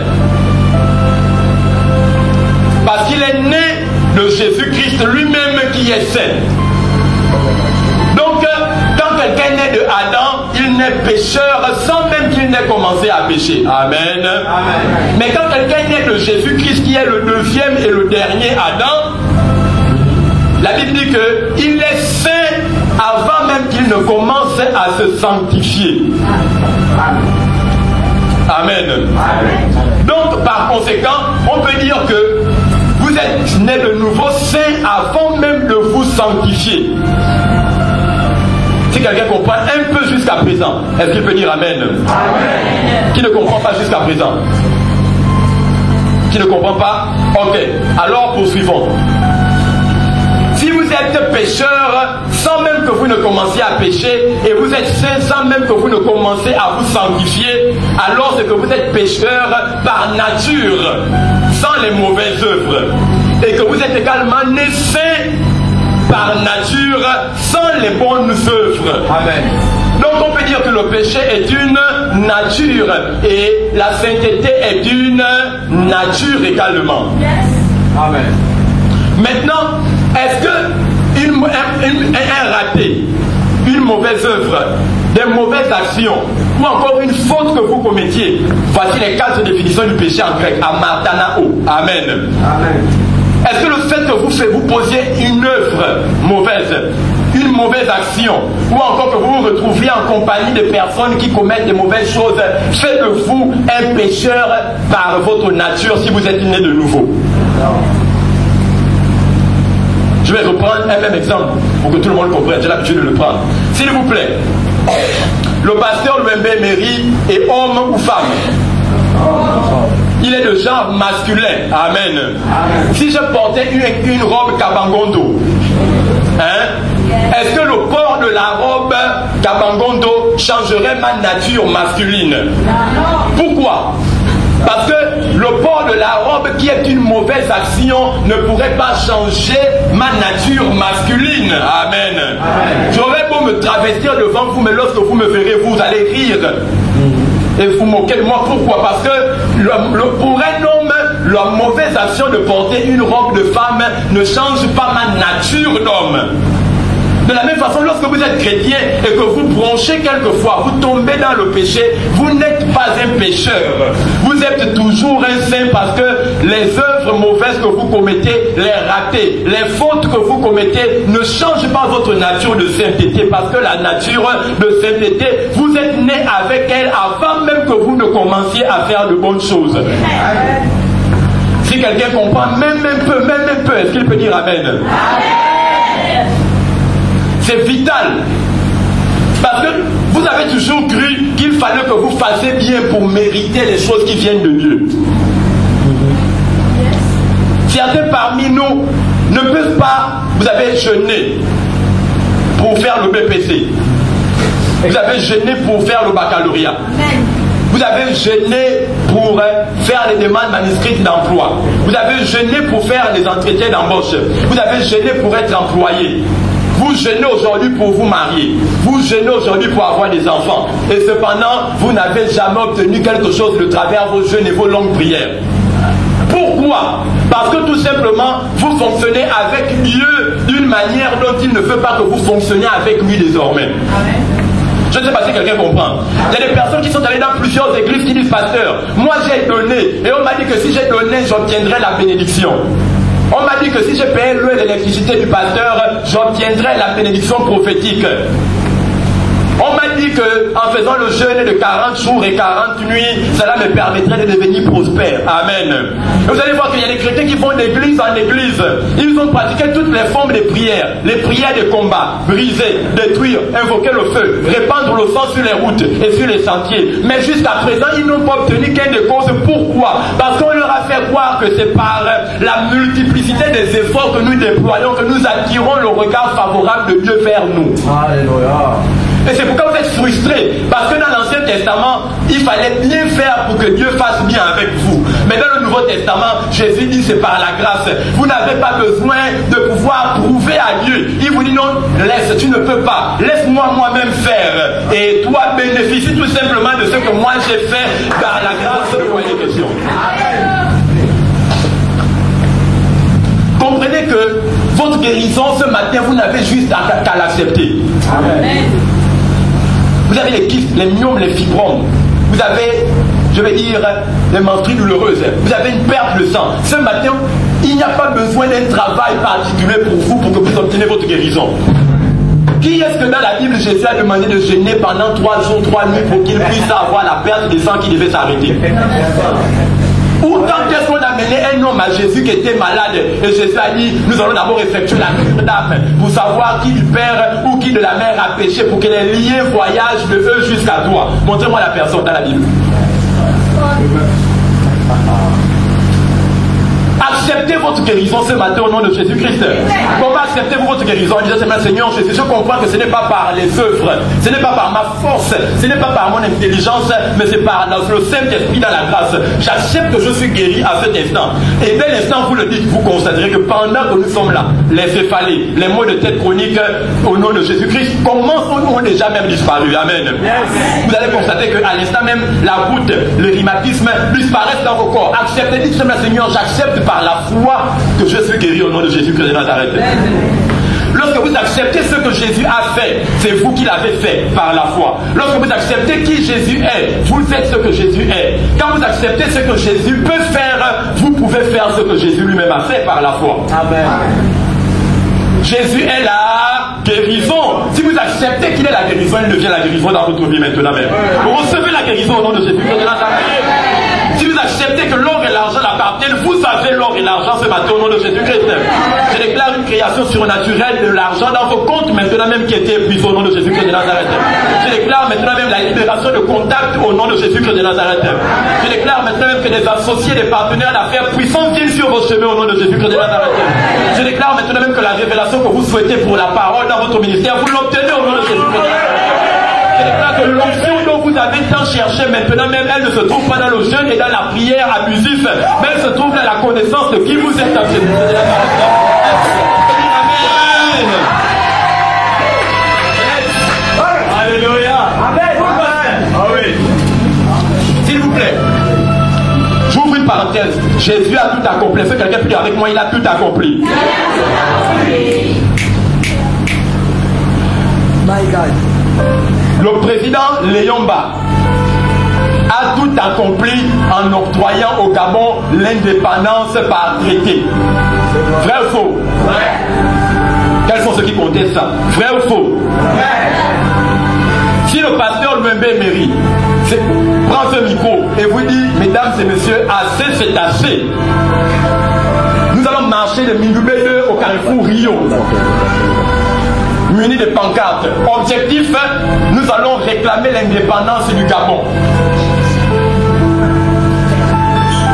Parce qu'il est né de Jésus-Christ lui-même qui est saint. Donc, quand quelqu'un naît de Adam, il naît pécheur sans même qu'il n'ait commencé à pécher. Amen. Amen. Mais quand quelqu'un naît de Jésus-Christ qui est le deuxième et le dernier Adam, la Bible dit qu'il est saint avant même qu'il ne commence à se sanctifier. Amen. Amen. Donc, par conséquent, on peut dire que vous êtes né de nouveau saint avant même de vous sanctifier. Si quelqu'un comprend un peu jusqu'à présent, est-ce qu'il peut dire Amen? Amen. Qui ne comprend pas jusqu'à présent? Qui ne comprend pas? Ok. Alors poursuivons. Si vous êtes pécheur sans même que vous ne commenciez à pécher, et vous êtes saint sans même que vous ne commencez à vous sanctifier, alors c'est que vous êtes pécheur par nature, sans les mauvaises œuvres. Et que vous êtes également né saint par nature sans les bonnes œuvres. Amen. Donc on peut dire que le péché est une nature et la sainteté est une nature également. Amen. Maintenant, est-ce que un raté, une mauvaise œuvre, des mauvaises actions ou encore une faute que vous commettiez, voici les 4 définitions du péché en grec, amartanao. Amen. Amen. Est-ce que le fait que vous posiez une œuvre mauvaise, une mauvaise action, ou encore que vous vous retrouviez en compagnie de personnes qui commettent des mauvaises choses, fait de vous un pécheur par votre nature si vous êtes né de nouveau? Je vais reprendre un même exemple pour que tout le monde comprenne. J'ai l'habitude de le prendre. S'il vous plaît, le pasteur Louembe Méry est homme ou femme? Il est de genre masculin. Amen. Amen. Si je portais une robe Kabangondo, est-ce que le port de la robe Kabangondo changerait ma nature masculine? Pourquoi? Parce que le port de la robe, qui est une mauvaise action, ne pourrait pas changer ma nature masculine. Amen. Amen. J'aurais beau me travestir devant vous, mais lorsque vous me verrez, vous allez rire et vous moquer de moi. Pourquoi? Parce que pour un homme, la mauvaise action de porter une robe de femme ne change pas ma nature d'homme. De la même façon, lorsque vous êtes chrétien et que vous branchez quelquefois, vous tombez dans le péché, vous n'êtes pas un pécheur. Vous êtes toujours un saint parce que les œuvres mauvaises que vous commettez, les ratés, les fautes que vous commettez ne changent pas votre nature de sainteté, parce que la nature de sainteté, vous êtes né avec elle avant même que vous ne commenciez à faire de bonnes choses. Si quelqu'un comprend même un peu, est-ce qu'il peut dire Amen? Amen. C'est vital. Parce que vous avez toujours cru qu'il fallait que vous fassiez bien pour mériter les choses qui viennent de Dieu. Certains parmi nous ne peuvent pas. Vous avez jeûné pour faire le BPC. Vous avez jeûné pour faire le baccalauréat. Vous avez jeûné pour faire les demandes manuscrites d'emploi. Vous avez jeûné pour faire les entretiens d'embauche. Vous avez jeûné pour être employé. Vous jeûnez aujourd'hui pour vous marier. Vous jeûnez aujourd'hui pour avoir des enfants. Et cependant, vous n'avez jamais obtenu quelque chose de travers vos jeûnes et vos longues prières. Pourquoi? Parce que tout simplement, vous fonctionnez avec Dieu d'une manière dont il ne veut pas que vous fonctionniez avec lui désormais. Amen. Je ne sais pas si quelqu'un comprend. Il y a des personnes qui sont allées dans plusieurs églises qui disent, pasteur, moi j'ai donné. Et on m'a dit que si j'ai donné, j'obtiendrai la bénédiction. On m'a dit que si je payais l'eau et l'électricité du pasteur, j'obtiendrai la bénédiction prophétique. On m'a dit qu'en faisant le jeûne de 40 jours et 40 nuits, cela me permettrait de devenir prospère. Amen. Et vous allez voir qu'il y a des chrétiens qui vont d'église en église. Ils ont pratiqué toutes les formes de prières. Les prières de combat, briser, détruire, invoquer le feu, répandre le sang sur les routes et sur les sentiers. Mais jusqu'à présent, ils n'ont pas obtenu qu'un des causes. Pourquoi? Parce qu'on leur a fait croire que c'est par la multiplicité des efforts que nous déployons que nous attirons le regard favorable de Dieu vers nous. Alléluia. Et c'est pourquoi vous êtes frustrés. Parce que dans l'Ancien Testament, il fallait bien faire pour que Dieu fasse bien avec vous. Mais dans le Nouveau Testament, Jésus dit c'est par la grâce. Vous n'avez pas besoin de pouvoir prouver à Dieu. Il vous dit non, laisse, tu ne peux pas. Laisse-moi moi-même faire. Et toi, bénéficie tout simplement de ce que moi j'ai fait par la grâce de mon éducation. Comprenez que votre guérison ce matin, vous n'avez juste qu'à l'accepter. Amen. Vous avez les kystes, les myomes, les fibromes. Vous avez, je vais dire, les menstrues douloureuses. Vous avez une perte de sang. Ce matin, il n'y a pas besoin d'un travail particulier pour vous pour que vous obteniez votre guérison. Qui est-ce que dans la Bible, Jésus a demandé de jeûner pendant 3 jours, 3 nuits pour qu'il puisse avoir la perte de sang qui devait s'arrêter? Ou quand est-ce qu'on a mené un homme à Jésus qui était malade et Jésus a dit, nous allons d'abord effectuer la cure d'âme pour savoir qui du père ou qui de la mère a péché pour que les liens voyagent de eux jusqu'à toi. Montrez-moi la personne dans la Bible. Acceptez votre guérison ce matin au nom de Jésus-Christ. Comment acceptez-vous votre guérison? En disant, Seigneur Jésus, je comprends que ce n'est pas par les œuvres, ce n'est pas par ma force, ce n'est pas par mon intelligence, mais c'est par le Saint-Esprit dans la grâce. J'accepte que je suis guéri à cet instant. Et dès l'instant vous le dites, vous constaterez que pendant que nous sommes là, les céphalées, les maux de tête chroniques, au nom de Jésus-Christ, ont déjà même disparu. Amen. Vous allez constater qu'à l'instant même, la goutte, le rhumatisme disparaissent dans vos corps. Acceptez, dites Seigneur, j'accepte par la foi que je suis guéri au nom de Jésus-Christ de Nazareth. Lorsque vous acceptez ce que Jésus a fait, c'est vous qui l'avez fait par la foi. Lorsque vous acceptez qui Jésus est, vous faites ce que Jésus est. Quand vous acceptez ce que Jésus peut faire, vous pouvez faire ce que Jésus lui-même a fait par la foi. Amen. Jésus est la guérison. Si vous acceptez qu'il est la guérison, il devient la guérison dans votre vie maintenant même. Vous recevez la guérison au nom de Jésus. Si vous acceptez que l'or et l'argent l'appartiennent, vous avez l'or et l'argent ce matin au nom de Jésus-Christ. Je déclare une création surnaturelle de l'argent dans vos comptes maintenant même qui était épuisé au nom de Jésus-Christ de Nazareth. Je déclare maintenant même la libération de contact au nom de Jésus-Christ de Nazareth. Je déclare maintenant même que des associés, des partenaires d'affaires puissants viennent sur vos chemins au nom de Jésus-Christ de Nazareth. Je déclare maintenant même que la révélation que vous souhaitez pour la parole dans votre ministère, vous l'obtenez au nom de Jésus-Christ de Nazareth. Je déclare que l'onction dont vous avez tant cherché maintenant même, elle ne se trouve pas dans le jeûne et dans la prière abusive, mais elle se trouve dans la connaissance de qui vous êtes en Jésus. Amen. Alléluia. Amen. Ah oui. S'il vous plaît, j'ouvre une parenthèse. Jésus a tout accompli. Est-ce que quelqu'un peut dire avec moi, il a tout accompli? My God. Le président Léomba a tout accompli en octroyant au Gabon l'indépendance par traité. Vrai ou faux? Vrai. Quels sont ceux qui contestent ça? Vrai ou faux? Vrai. Si le pasteur Mbembe Emery prend ce micro et vous dit, mesdames et messieurs, assez c'est assez, nous allons marcher de Mindoubé au Carrefour Rio, munis de pancartes. Objectif, nous allons réclamer l'indépendance du Gabon.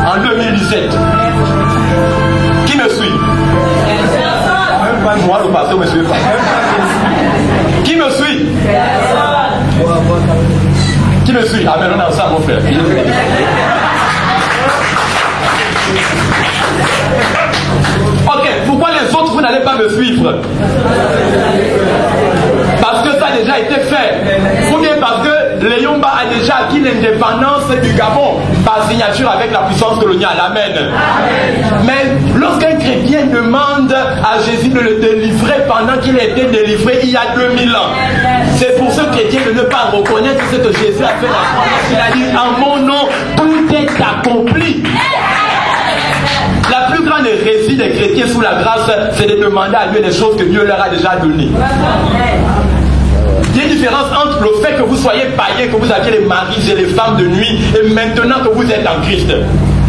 En 2017. Qui me suit? Moi, le pasteur me suit pas. Qui me suit? Qui me suit? Ah, mais on est ensemble, mon frère. Ok, pourquoi les autres, vous n'allez pas me suivre? Parce que ça a déjà été fait. Ou bien parce que Léomba a déjà acquis l'indépendance du Gabon par signature avec la puissance coloniale. Amen. Mais lorsqu'un chrétien demande à Jésus de le délivrer pendant qu'il a été délivré il y a 2000 ans, c'est pour ce chrétien de ne pas reconnaître ce que Jésus a fait. Il a dit, en mon nom, tout est accompli. La plus grande hérésie des chrétiens sous la grâce, c'est de demander à Dieu des choses que Dieu leur a déjà données. Il y a une différence entre le fait que vous soyez païen, que vous aviez les maris et les femmes de nuit, et maintenant que vous êtes en Christ.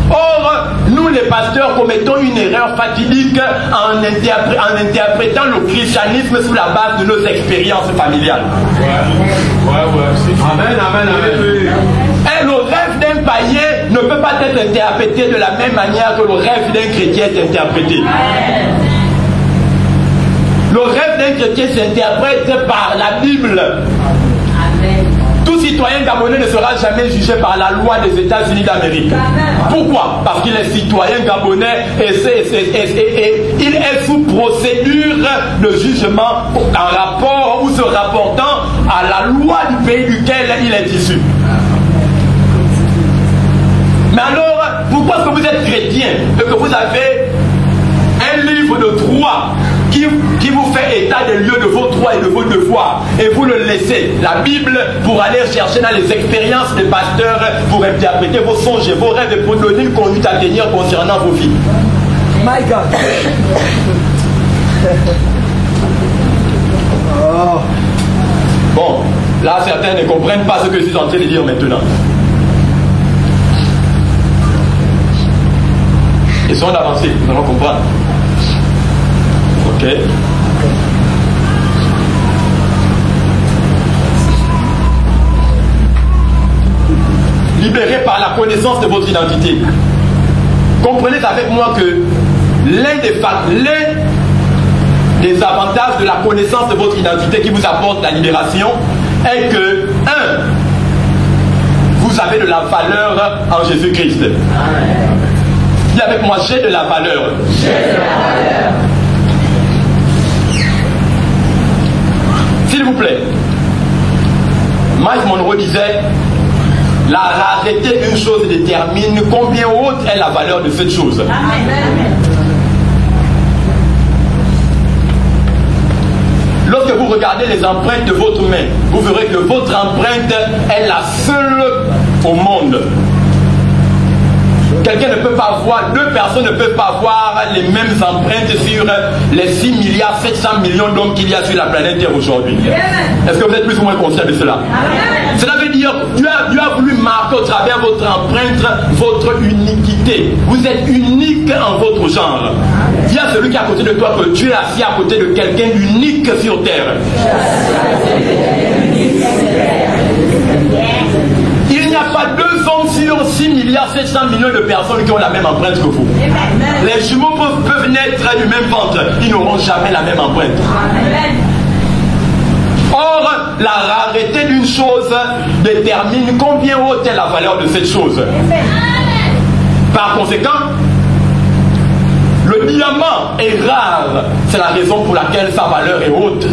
Or, nous les pasteurs commettons une erreur fatidique en interprétant le christianisme sous la base de nos expériences familiales. Amen, amen, amen. Et le rêve d'un païen ne peut pas être interprété de la même manière que le rêve d'un chrétien est interprété. Le rêve d'un chrétien s'interprète par la Bible. Amen. Tout citoyen gabonais ne sera jamais jugé par la loi des États-Unis d'Amérique. Pourquoi? Parce qu'il est citoyen gabonais et il est sous procédure de jugement en rapport ou se rapportant à la loi du pays duquel il est issu. Mais alors, pourquoi est-ce que vous êtes chrétien et que vous avez un livre de droit qui vous fait état des lieux de vos droits et de vos devoirs, et vous le laissez, la Bible, pour aller chercher dans les expériences des pasteurs, pour interpréter vos songes et vos rêves et pour donner une conduite à tenir concernant vos vies? My God. Oh. Bon, là certains ne comprennent pas ce que je suis en train de dire maintenant. Essayons d'avancer, nous allons comprendre. Ok. Libéré par la connaissance de votre identité. Comprenez avec moi que l'un des avantages de la connaissance de votre identité qui vous apporte la libération est que, 1, vous avez de la valeur en Jésus-Christ. Dis avec moi, j'ai de la valeur. J'ai de la valeur. S'il vous plaît, Miles Monroe disait, la rareté d'une chose détermine combien haute est la valeur de cette chose. Amen. Lorsque vous regardez les empreintes de votre main, vous verrez que votre empreinte est la seule au monde. Quelqu'un ne peut pas voir, deux personnes ne peuvent pas avoir les mêmes empreintes sur les 6 milliards 700 millions d'hommes qu'il y a sur la planète Terre aujourd'hui. Est-ce que vous êtes plus ou moins conscient de cela? Cela veut dire que Dieu a voulu marquer au travers votre empreinte votre uniquité. Vous êtes unique en votre genre. Dis à celui qui est à côté de toi que tu es assis à côté de quelqu'un d'unique sur terre. Il n'y a pas 2 hommes sur 6 milliards 700 millions de personnes qui ont la même empreinte que vous. Les jumeaux peuvent naître du même ventre, ils n'auront jamais la même empreinte. Or, la rareté d'une chose détermine combien haute est la valeur de cette chose. Par conséquent, le diamant est rare, c'est la raison pour laquelle sa valeur est haute.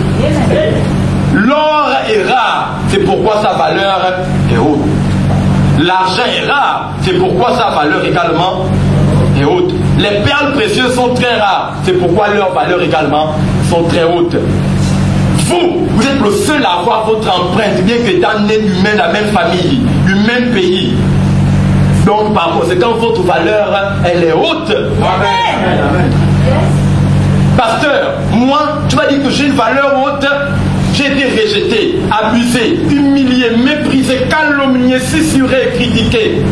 L'or est rare, c'est pourquoi sa valeur est haute. L'argent est rare, c'est pourquoi sa valeur également est haute. Les perles précieuses sont très rares, c'est pourquoi leurs valeurs également sont très hautes. Vous êtes le seul à avoir votre empreinte, bien qu'étant né du même, la même famille, du même pays. Donc par conséquent, votre valeur, elle est haute. Amen. Pasteur, moi, tu m'as dit que j'ai une valeur haute. J'ai été rejeté, abusé, humilié, méprisé, calomnié, censuré, critiqué.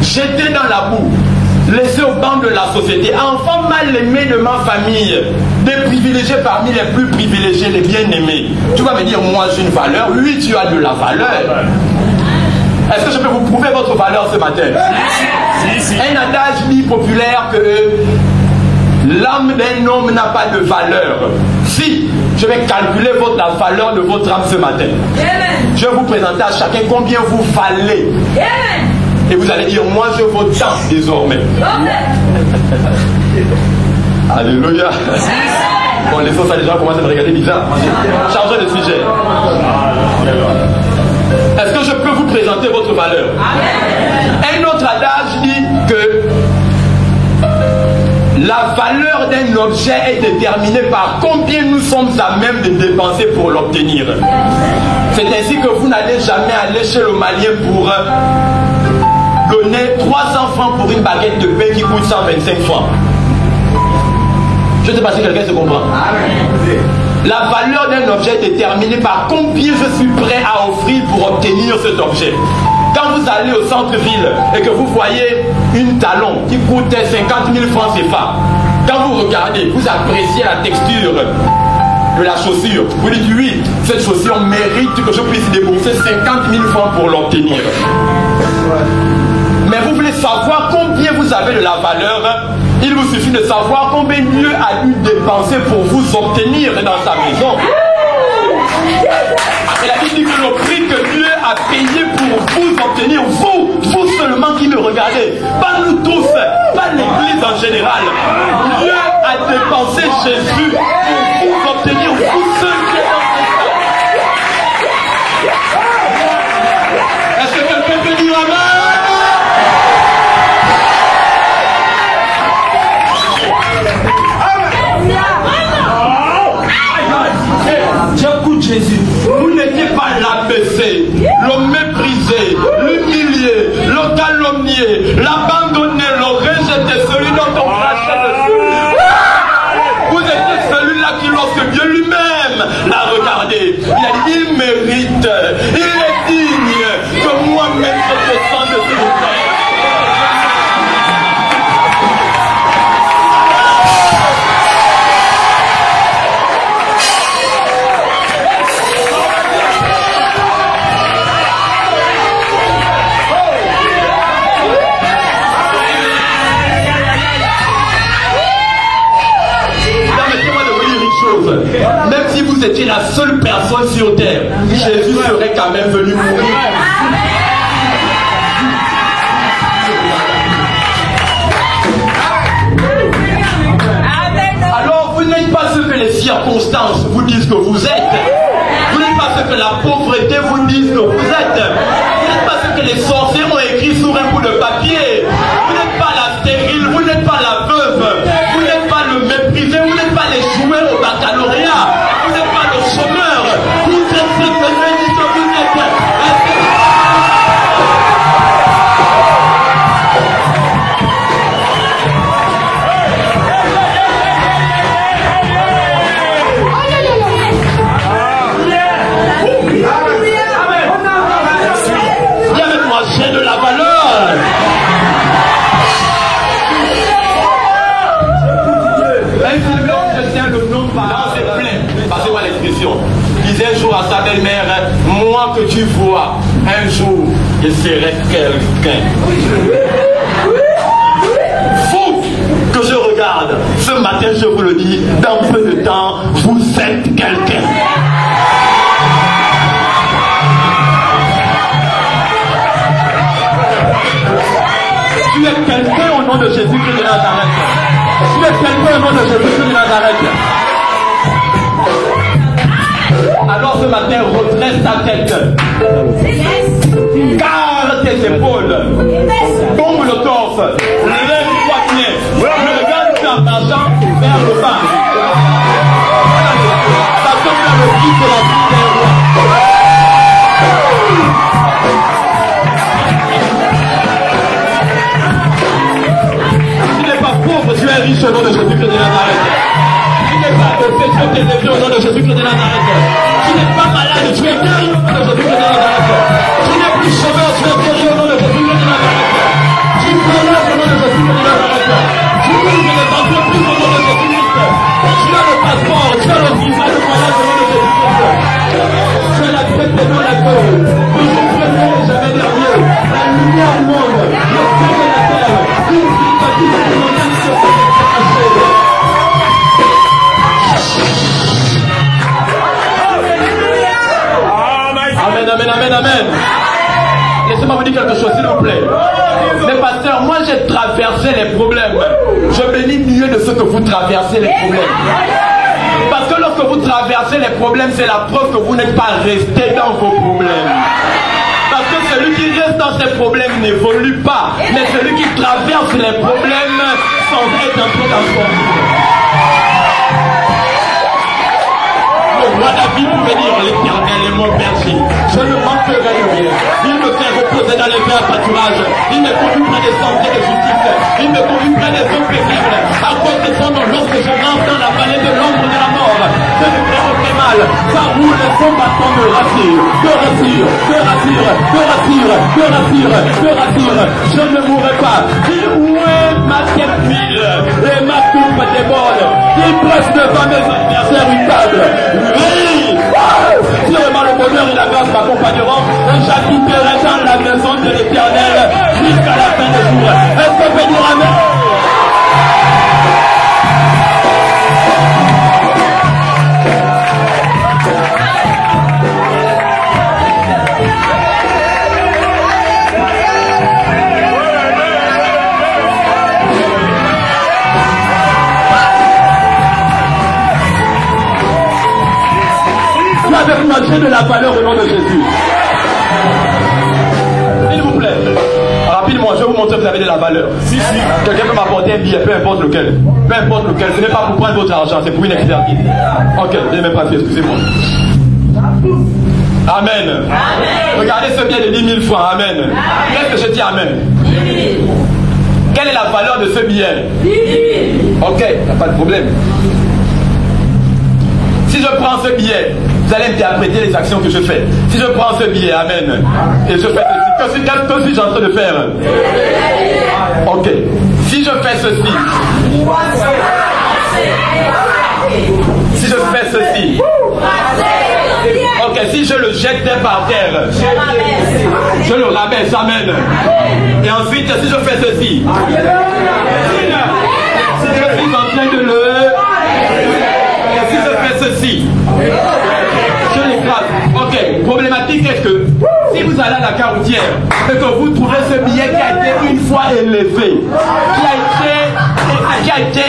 Jeté dans la boue, laissé au banc de la société, enfant mal aimé de ma famille, des privilégiés parmi les plus privilégiés, les bien-aimés. Tu vas me dire, moi j'ai une valeur. Oui, tu as de la valeur. Est-ce que je peux vous prouver votre valeur ce matin? Un adage dit populaire que l'âme d'un homme n'a pas de valeur. Si je vais calculer la valeur de votre âme ce matin, je vais vous présenter à chacun combien vous valez. Et vous allez dire, moi je vaux tant désormais. Alléluia. Bon, laissons ça, les gens commencent à me regarder bizarre. Changeons de sujet. Est-ce que je peux vous présenter votre valeur? Un autre adage dit que la valeur d'un objet est déterminée par combien nous sommes à même de dépenser pour l'obtenir. C'est ainsi que vous n'allez jamais aller chez le Malien pour donner 300 francs pour une baguette de pain qui coûte 125 francs. Je ne sais pas si quelqu'un se comprend. La valeur d'un objet est déterminée par combien je suis prêt à offrir pour obtenir cet objet. Quand vous allez au centre-ville et que vous voyez une talon qui coûte 50 000 francs CFA, quand vous regardez, vous appréciez la texture de la chaussure. Vous dites oui, cette chaussure mérite que je puisse débourser 50 000 francs pour l'obtenir. Mais vous voulez savoir combien vous avez de la valeur. Il vous suffit de savoir combien Dieu a dû dépenser pour vous obtenir dans sa maison. Et la Bible dit que le prix que Dieu a payé pour vous obtenir, vous seulement qui me regardez, pas nous tous, pas l'église en général. Dieu a dépensé Jésus pour vous obtenir, vous seuls qui êtes dans. Est-ce que quelqu'un peut dire amen? J'écoute Jésus. Vous n'étiez pas l'abaissé, le méprisé, l'humilié, le calomnié, l'abandonné, le rejeté, celui dont on crachait dessus. étiez la seule personne sur terre, Jésus serait quand même venu mourir. Alors vous n'êtes pas ce que les circonstances vous disent que vous êtes. Vous n'êtes pas ce que la pauvreté vous dit que vous êtes. Vous n'êtes pas ce que les sorciers ont écrit sur un bout de papier. Vous n'êtes pas la stérile, vous n'êtes pas la veuve, vous n'êtes pas le méprisé, vous n'êtes pas les joueurs au baccalauréat, vous n'êtes pas le chômeur. Vous êtes ce que Dieu dit que vous êtes. J'ai de la valeur. Je tiens le nom par c'est plein. Passez-moi l'expression. Disait un jour à sa belle-mère, moi que tu vois, un jour, je serai quelqu'un. Vous que je regarde, ce matin, je vous le dis, dans peu de temps, vous êtes quelqu'un. Tu es quelqu'un au nom de Jésus-Christ de Nazareth. Tu es quelqu'un au nom de Jésus-Christ de Nazareth. Alors ce matin, redresse ta tête. Garde tes épaules. Tombe le torse. Lève-toi bien. Regarde en marchant vers le bas. Ça tombe vers le fils de la vie des rois. Tu es riche au nom de Jésus-Christ de Nazareth. Tu n'es pas possédé, tu es élevé au nom de Jésus-Christ de Nazareth. Tu n'es pas malade, tu es guéri au nom de Jésus-Christ de Nazareth. Tu n'es plus chômeur, tu es guéri au nom de Jésus-Christ de Nazareth. Tu voyages au nom de Jésus-Christ de Nazareth. Tu ouvres les entreprises au nom de Jésus-Christ. Tu as le passeport, tu as le visa de voyage au nom de Jésus-Christ. Tu as la tête de mon accord. Toujours premier et jamais dernier. La lumière du monde, le ciel de la terre. Une vie bâtie sur mon âme. Amen. Laissez-moi vous dire quelque chose, s'il vous plaît. Mais pasteur, moi j'ai traversé les problèmes. Je bénis mieux de ce que vous traversez les problèmes. Parce que lorsque vous traversez les problèmes, c'est la preuve que vous n'êtes pas resté dans vos problèmes. Parce que celui qui reste dans ses problèmes n'évolue pas. Mais celui qui traverse les problèmes sans être un peu transformé. Le roi David pouvait dire l'Éternel est mon berger. Je ne manquerai de rien. Il me fait reposer dans les verts pâturages. Il me conduit près des sentiers de justice. Il me conduit près des eaux paisibles. À cause de son nom, lorsque je rentre dans la vallée de l'ombre de la mort, je ne ferai aucun mal. Sa roue et son bâton me rassure. Me rassure. Me rassure. Me rassure. Me rassure. Me rassure. Je ne mourrai pas. Dis où est ma tête mille et ma coupe déborde. Il presse devant mes adversaires une table. Oui! Sûrement le bonheur et la grâce m'accompagneront et j'habiterai dans la maison de l'Éternel jusqu'à la fin des jours. Est-ce qu'on peut dire amen? Avec moi, j'ai de la valeur au nom de Jésus. S'il vous plaît, rapidement, je vais vous montrer que vous avez de la valeur. Si. Quelqu'un peut m'apporter un billet, peu importe lequel. Peu importe lequel, ce n'est pas pour prendre votre argent, c'est pour une expertise. Ok, je n'ai même pas fait, excusez-moi. Amen. Regardez ce billet de 10 000 francs, amen. Qu'est-ce que je dis amen? Quelle est la valeur de ce billet? 10 000. Ok, il n'y a pas de problème. Si je prends ce billet, vous allez interpréter les actions que je fais. Si je prends ce billet, amen, et je fais ceci, qu'est-ce que suis-je en train de faire? Ok. Si je fais ceci, si je fais ceci, ok, si je le jette par terre, je le rabaisse, amen. Et ensuite, si je fais ceci, si je suis en train de le... Si je fais ceci, la caroutière, et que vous trouvez ce billet qui a été une fois élevé, qui a été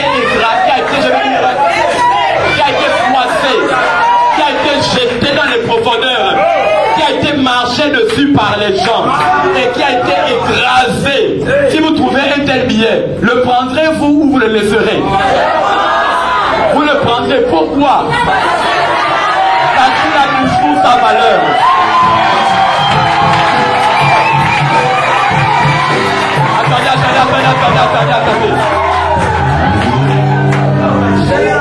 froissé, qui a été jeté dans les profondeurs, qui a été marché dessus par les gens et qui a été écrasé. Si vous trouvez un tel billet, le prendrez-vous ou vous le laisserez? Vous le prendrez. Pourquoi? Parce qu'il a toujours sa valeur. Attendez.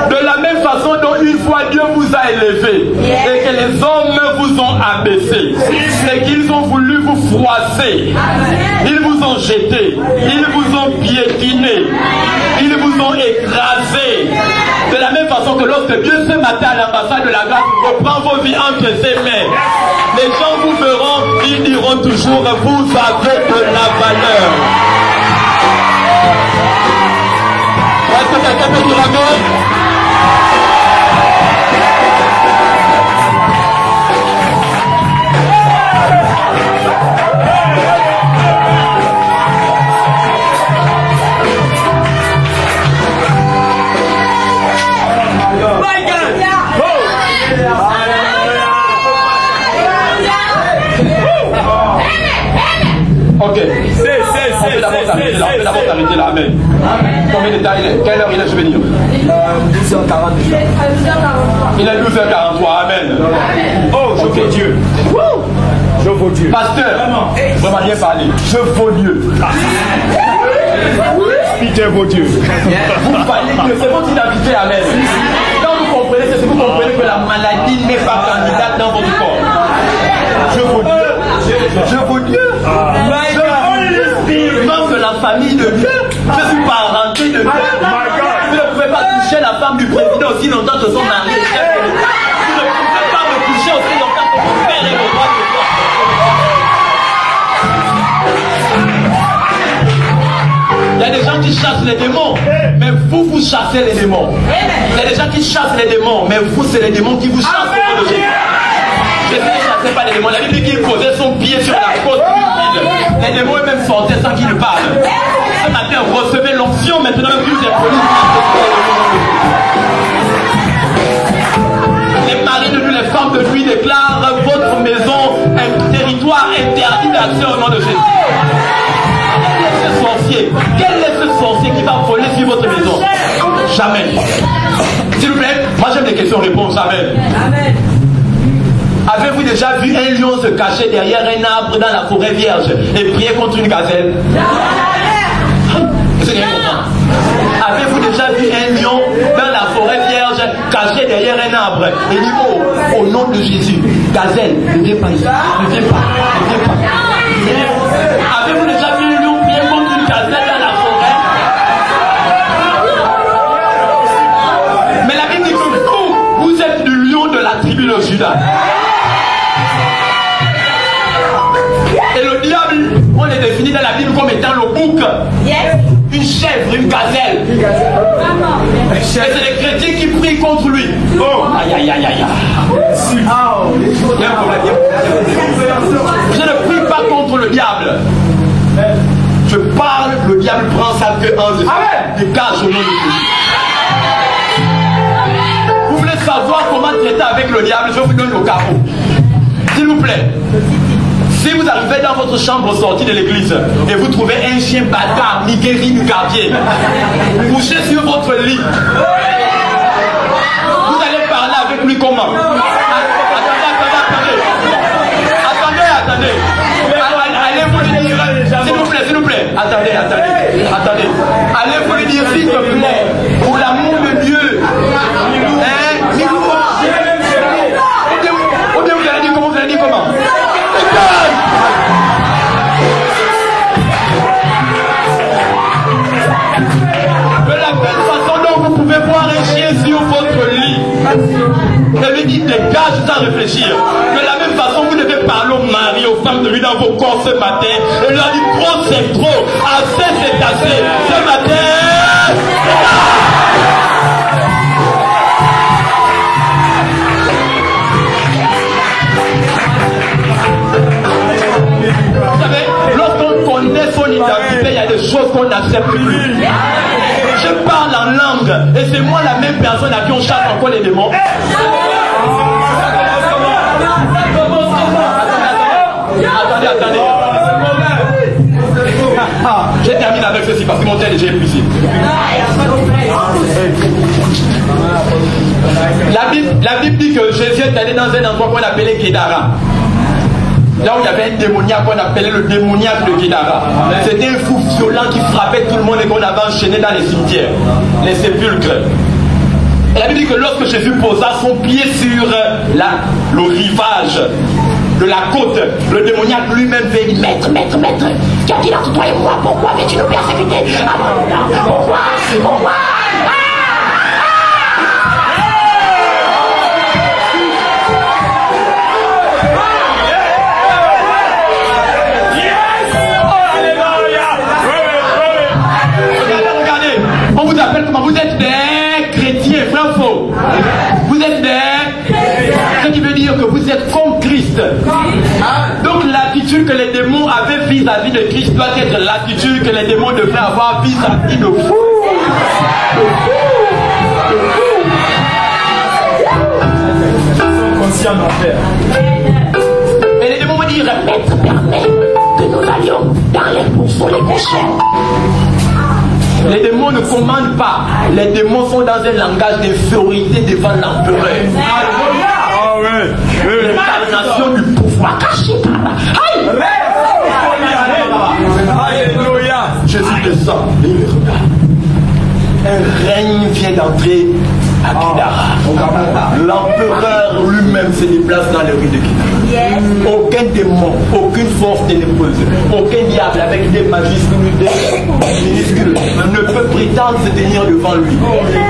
De la même façon dont une fois Dieu vous a élevé et que les hommes vous ont abaissé, c'est qu'ils ont voulu vous froisser, ils vous ont jeté, ils vous ont piétiné, ils vous ont écrasé. De la même façon que lorsque Dieu ce matin à l'ambassade de la grâce reprend vos vies entre ses mains, les gens vous verront, ils diront toujours: vous avez de la valeur. Est-ce que quelqu'un peut dire amen? Ok. D'abord t'arrêter là, amen. Combien de temps il est? Quelle heure il est, je vais dire? 12h40 déjà. Il est 12h43, amen. Oh, je vaux Dieu. Je vaux Dieu. Pasteur, vraiment bien parlé. Je vaux Dieu. Peter vaut Dieu. Vous parlez que c'est votre identité, amen. Quand vous comprenez, c'est que vous comprenez que la maladie n'est pas candidate dans votre corps. Je vaux Dieu. Je vaux Dieu. Membre de la famille de Dieu. Je suis parenté de Dieu. Vous ne pouvez pas toucher la femme du président aussi longtemps que son mari est chef de l'État. Vous ne pouvez pas me toucher aussi longtemps que mon père est le roi de toi. Il y a des gens qui chassent les démons, mais vous chassez les démons. Il y a des gens qui chassent les démons, mais vous, c'est les démons qui vous chassent au nom de Jésus. Jésus ne chassait pas les démons. La Bible dit qu'il posait son pied sur la côte du vide. Les démons eux-mêmes sortaient sans qu'il ne parle. Ce matin, recevez l'onction maintenant que vous êtes venus. Les maris de lui, les femmes de lui déclarent: votre maison est un territoire interdit d'accès au nom de Jésus. Quel est ce sorcier qui va voler sur votre maison? Jamais. S'il vous plaît, moi j'aime les questions-réponses. Amen. Amen. Avez-vous déjà vu un lion se cacher derrière un arbre dans la forêt vierge et prier contre une gazelle? Avez-vous déjà vu un lion dans la forêt vierge caché derrière un arbre et dit: oh, au nom de Jésus, gazelle, ne viens pas ici, ne viens pas, ne viens pas. Avez-vous déjà vu un lion prier contre une gazelle dans la forêt? Mais la Bible dit que vous êtes du lion de la tribu de Juda. Et le diable, on est défini dans la Bible comme étant le bouc. Une chèvre, une gazelle. Et c'est les chrétiens qui prient contre lui. Oh, aïe, aïe, aïe, aïe. Je ne prie pas contre le diable. Je parle, le diable prend sa queue en dégage au nom de Jésus. Vous voulez savoir comment traiter avec le diable? Je vous donne le carreau. S'il vous plaît. Si vous arrivez dans votre chambre sortie de l'église et vous trouvez un chien bâtard, Migueri du quartier, couché sur votre lit, vous allez parler avec lui comment? Attendez. Allez vous lui dire, s'il vous plaît, attendez. Allez vous lui dire, s'il te plaît, pour l'amour de Dieu, ou bien vous allez dire comment? Vous allez dire comment? De la même façon dont vous pouvez voir un chien sur votre lit et lui dire: dégage sans réfléchir. De la même façon, vous devez parler aux maris, aux femmes de lui dans vos corps ce matin et leur dire: trop c'est trop, assez c'est assez. Ce matin, plus. Je parle en langue et c'est moi la même personne à qui on chasse encore les démons. Attendez. Je termine avec ceci parce que mon temps est déjà épuisé. La Bible dit que Jésus est allé dans un endroit qu'on appelait Guédara. Là où il y avait un démoniaque qu'on appelait le démoniaque de Guédara. C'était un fou violent qui frappait tout le monde et qu'on avait enchaîné dans les cimetières, les sépulcres. Et la Bible dit que lorsque Jésus posa son pied sur le rivage de la côte, le démoniaque lui-même veut dire maître, qu'a-t-il entre toi et moi? Pourquoi veux-tu nous persécuter? Pourquoi? Regardez, on vous appelle comment? Vous êtes des chrétiens, vrai ou faux? Vous êtes des... Ce qui veut dire que vous êtes comme Christ. Donc l'attitude que les démons avaient vis-à-vis de Christ doit être l'attitude que les démons devraient avoir vis-à-vis de vous. Et les démons vont dire, maître, permet que nous allions dans les pourceaux, les cochons. Les démons ne commandent pas. Les démons sont dans un langage d'infériorité devant l'empereur. L'incarnation du pouvoir caché par là. Alléluia. Jésus descend et il regarde. Un règne vient d'entrer à Guédara. L'empereur lui-même se déplace dans les rues de Guédara. Aucun démon, aucune force ténébreuse, aucun diable avec des majuscules ou des minuscules ne peut prétendre se tenir devant lui.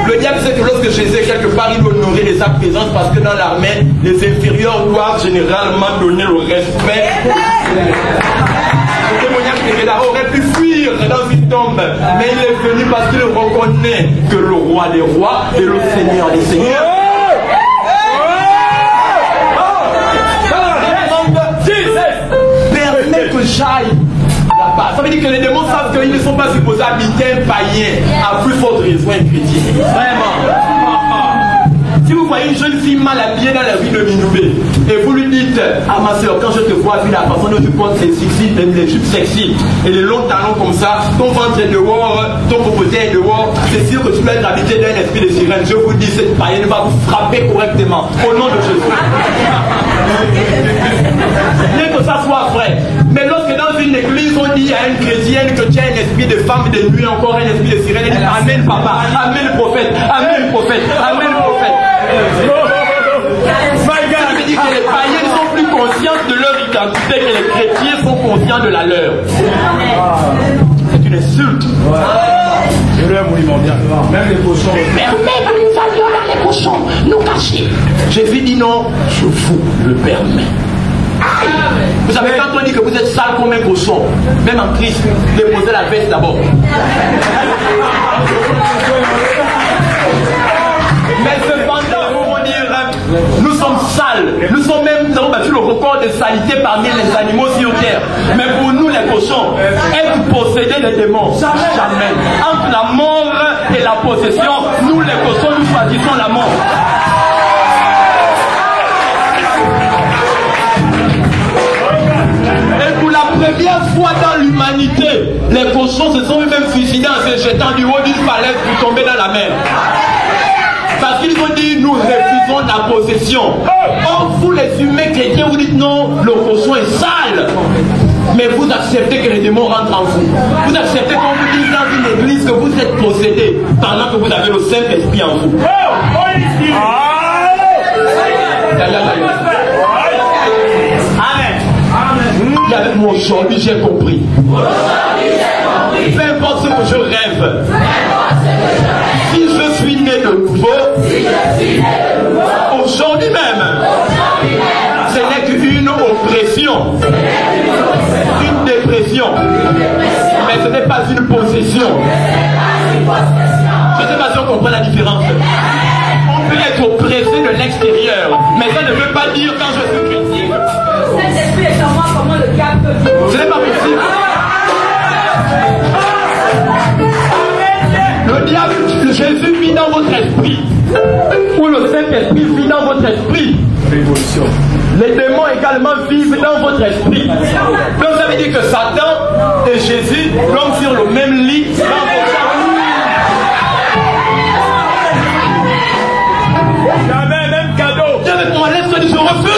Le diable sait que lorsque Jésus est quelque part, il doit honorer de sa présence parce que dans l'armée, les inférieurs doivent généralement donner le respect. Le démoniaque de Guédara aurait pu fuir dans une tombe, mais il est venu parce qu'il reconnaît que le roi des rois est le Seigneur des seigneurs. Permet que j'aille là-bas. Ça veut dire que les démons savent qu'ils ne sont pas supposés habiter un païen, à plus forte raison un chrétien. Vraiment. Si vous voyez une jeune fille mal habillée dans la rue de Ninouvé et vous lui dites, ah ma soeur, quand je te vois, vu la façon dont tu portes les sexy, même les jupes sexy et les longs talons comme ça, ton ventre est dehors, ton popotin est dehors, c'est sûr que tu dois être habité d'un esprit de sirène. Je vous dis, cette païenne va vous frapper correctement au nom de Jésus. Bien que ça soit vrai, mais lorsque dans une église on dit à une chrétienne que tu as un esprit de femme de nuit, encore un esprit de sirène, elle dit amen papa, amen le prophète, amen le prophète, amen le prophète. Ça veut dire que les païens sont plus conscients de leur identité que les chrétiens sont conscients de la leur. C'est une insulte. Même les cochons. Permet que nous allions dans les cochons, nous cacher. Jésus dit non, je vous le permets. Vous savez, quand on dit que vous êtes sale comme un cochon, même en Christ, déposez la veste d'abord. Mais cependant, vous vont dire, nous sommes sales, nous sommes même, nous avons battu le record de saleté parmi les animaux sur terre. Mais pour nous les cochons, être possédés des démons, jamais. Entre la mort et la possession, nous les cochons, nous choisissons la mort. Et pour la première fois dans l'humanité, les cochons se sont eux-mêmes suicidés en se jetant du haut d'une falaise pour tomber dans la mer. Parce qu'ils ont dit, nous refusons la possession. Or, vous les humains chrétiens, vous dites non, le cochon est sale. Mais vous acceptez que les démons rentrent en vous. Vous acceptez qu'on vous dise dans une église que vous êtes possédé, pendant que vous avez le Saint-Esprit en vous. Et avec moi aujourd'hui, j'ai compris. Peu importe ce que je rêve. Si je suis né de nouveau, aujourd'hui même, ce n'est qu'une oppression, une dépression, mais ce n'est pas une possession. Je ne sais pas si on comprend la différence. On peut être oppressé de l'extérieur, mais ça ne veut pas dire quand je suis chrétien. Saint-Esprit est en moi, comment le diable peut vivre. Ce n'est pas possible. où le Saint-Esprit vit dans votre esprit, Révolution. les démons également vivent dans votre esprit. Donc ça veut dire que Satan et Jésus dorment sur le même lit dans vos chambres. Jamais même cadeau. Dieu me m'enlève ce que je refuse.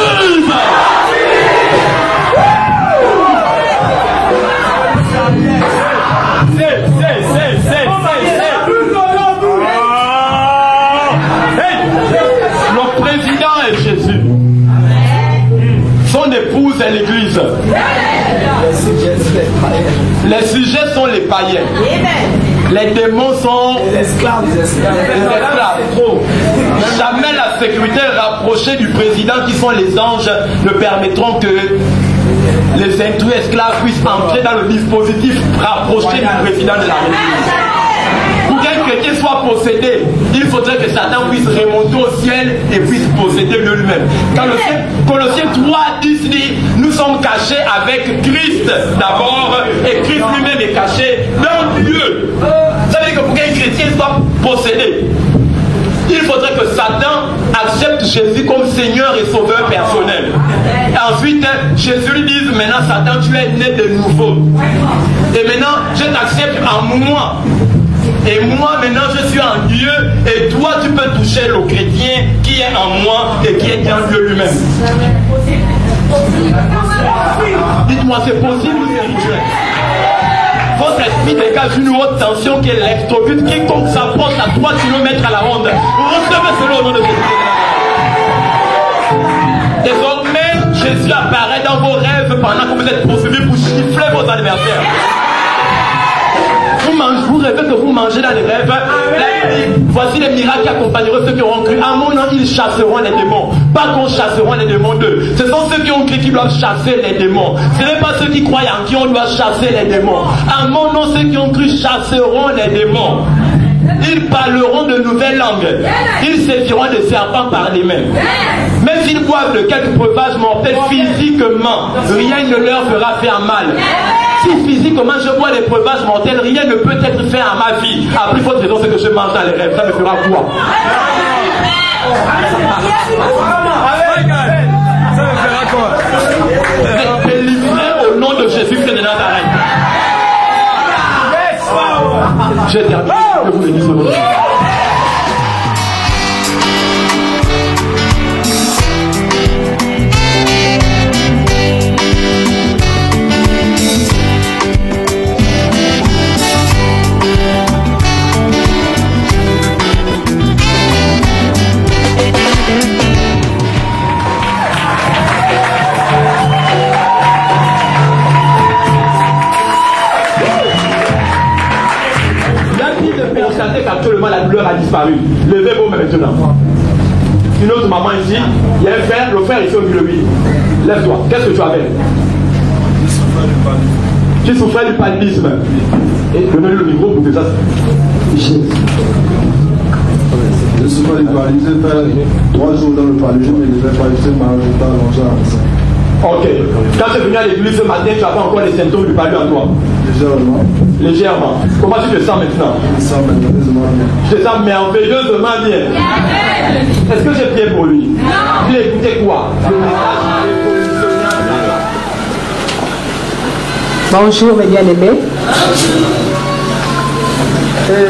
Le président est Jésus. Son épouse est l'Église. Les sujets sont les païens. Les démons sont les esclaves. Jamais la sécurité rapprochée du président, qui sont les anges, ne permettront que les intrus esclaves puissent entrer dans le dispositif rapproché du président de la République. Pour qu'un chrétien soit possédé, il faudrait que Satan puisse remonter au ciel et puisse posséder lui-même. Quand le Colossiens 3:10 dit, nous sommes cachés avec Christ d'abord, et Christ lui-même est caché dans Dieu. Ça veut dire que pour qu'un chrétien soit possédé, il faudrait que Satan accepte Jésus comme Seigneur et Sauveur personnel. Et ensuite, Jésus lui dise, maintenant Satan, tu es né de nouveau. Et maintenant, je t'accepte en moi. Et moi, maintenant, je suis en Dieu. Et toi, tu peux toucher le chrétien qui est en moi et qui est en Dieu lui-même. Dites-moi, c'est possible ou spirituel? Votre esprit dégage une haute tension qui est l'extrobut. Quiconque s'approche à 3 km à la ronde, recevez cela au nom de Jésus. Désormais, Jésus apparaît dans vos rêves pendant que vous êtes poursuivis pour chiffler vos adversaires. Vous rêvez que vous mangez dans les rêves. Là, il dit, voici les miracles qui accompagneront ceux qui auront cru. À mon nom, ils chasseront les démons. Pas qu'on chasseront les démons d'eux. Ce sont ceux qui ont cru qui doivent chasser les démons. Ce n'est pas ceux qui croient en qui on doit chasser les démons. À mon nom, ceux qui ont cru chasseront les démons. Ils parleront de nouvelles langues. Ils saisiront des serpents par les mains. Même s'ils boivent de quelques breuvages mortels physiquement, rien ne leur fera faire mal. Si physiquement je bois des breuvages mortels, rien ne peut être fait à ma vie. À plus forte raison, c'est que je mange dans les rêves. Ça me fera quoi? Ça me fera quoi? Vous êtes délivré au nom de Jésus-Christ de Nazareth. J'ai terminé. Que vous bénissez votre vie. Actuellement, la douleur a disparu. Levez-vous maintenant. Une autre maman ici, il y a un frère, le frère ici au milieu de lui. Lève-toi. Qu'est-ce que tu avais? Tu souffrais du paludisme. Et donnez le micro pour que ça. Je souffrais du paludisme. J'ai fait 3 jours dans le paludisme, mais je ne vais pas laisser ma route allongée. Ok. Quand tu es venu à l'église ce matin, tu n'as pas encore les symptômes du paludisme en toi? Légèrement. Légèrement. Comment tu te sens maintenant? Je me sens merveilleusement bien. Je te sens merveilleusement bien. Est-ce que j'ai bien pour lui? Non. Il écoutait quoi? Bonjour mes bien-aimés.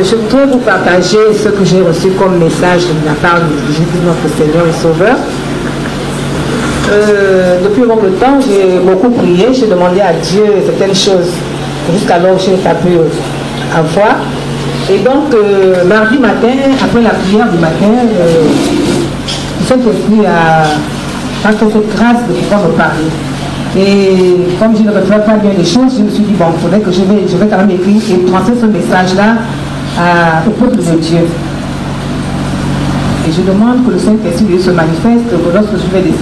Je voudrais vous partager ce que j'ai reçu comme message de la part de Jésus, notre Seigneur et Sauveur. Depuis longtemps, j'ai beaucoup prié, j'ai demandé à Dieu certaines choses. Jusqu'alors, je n'ai pas pu avoir. Et donc, mardi matin, après la prière du matin, le Saint-Esprit a fait grâce de pouvoir me parler. Et comme je ne reçois pas bien les choses, je me suis dit, bon, il faudrait que je vais quand même écrire et transmettre ce message-là au peuple de Dieu. Et je demande que le Saint-Esprit se manifeste, que lorsque je vais lire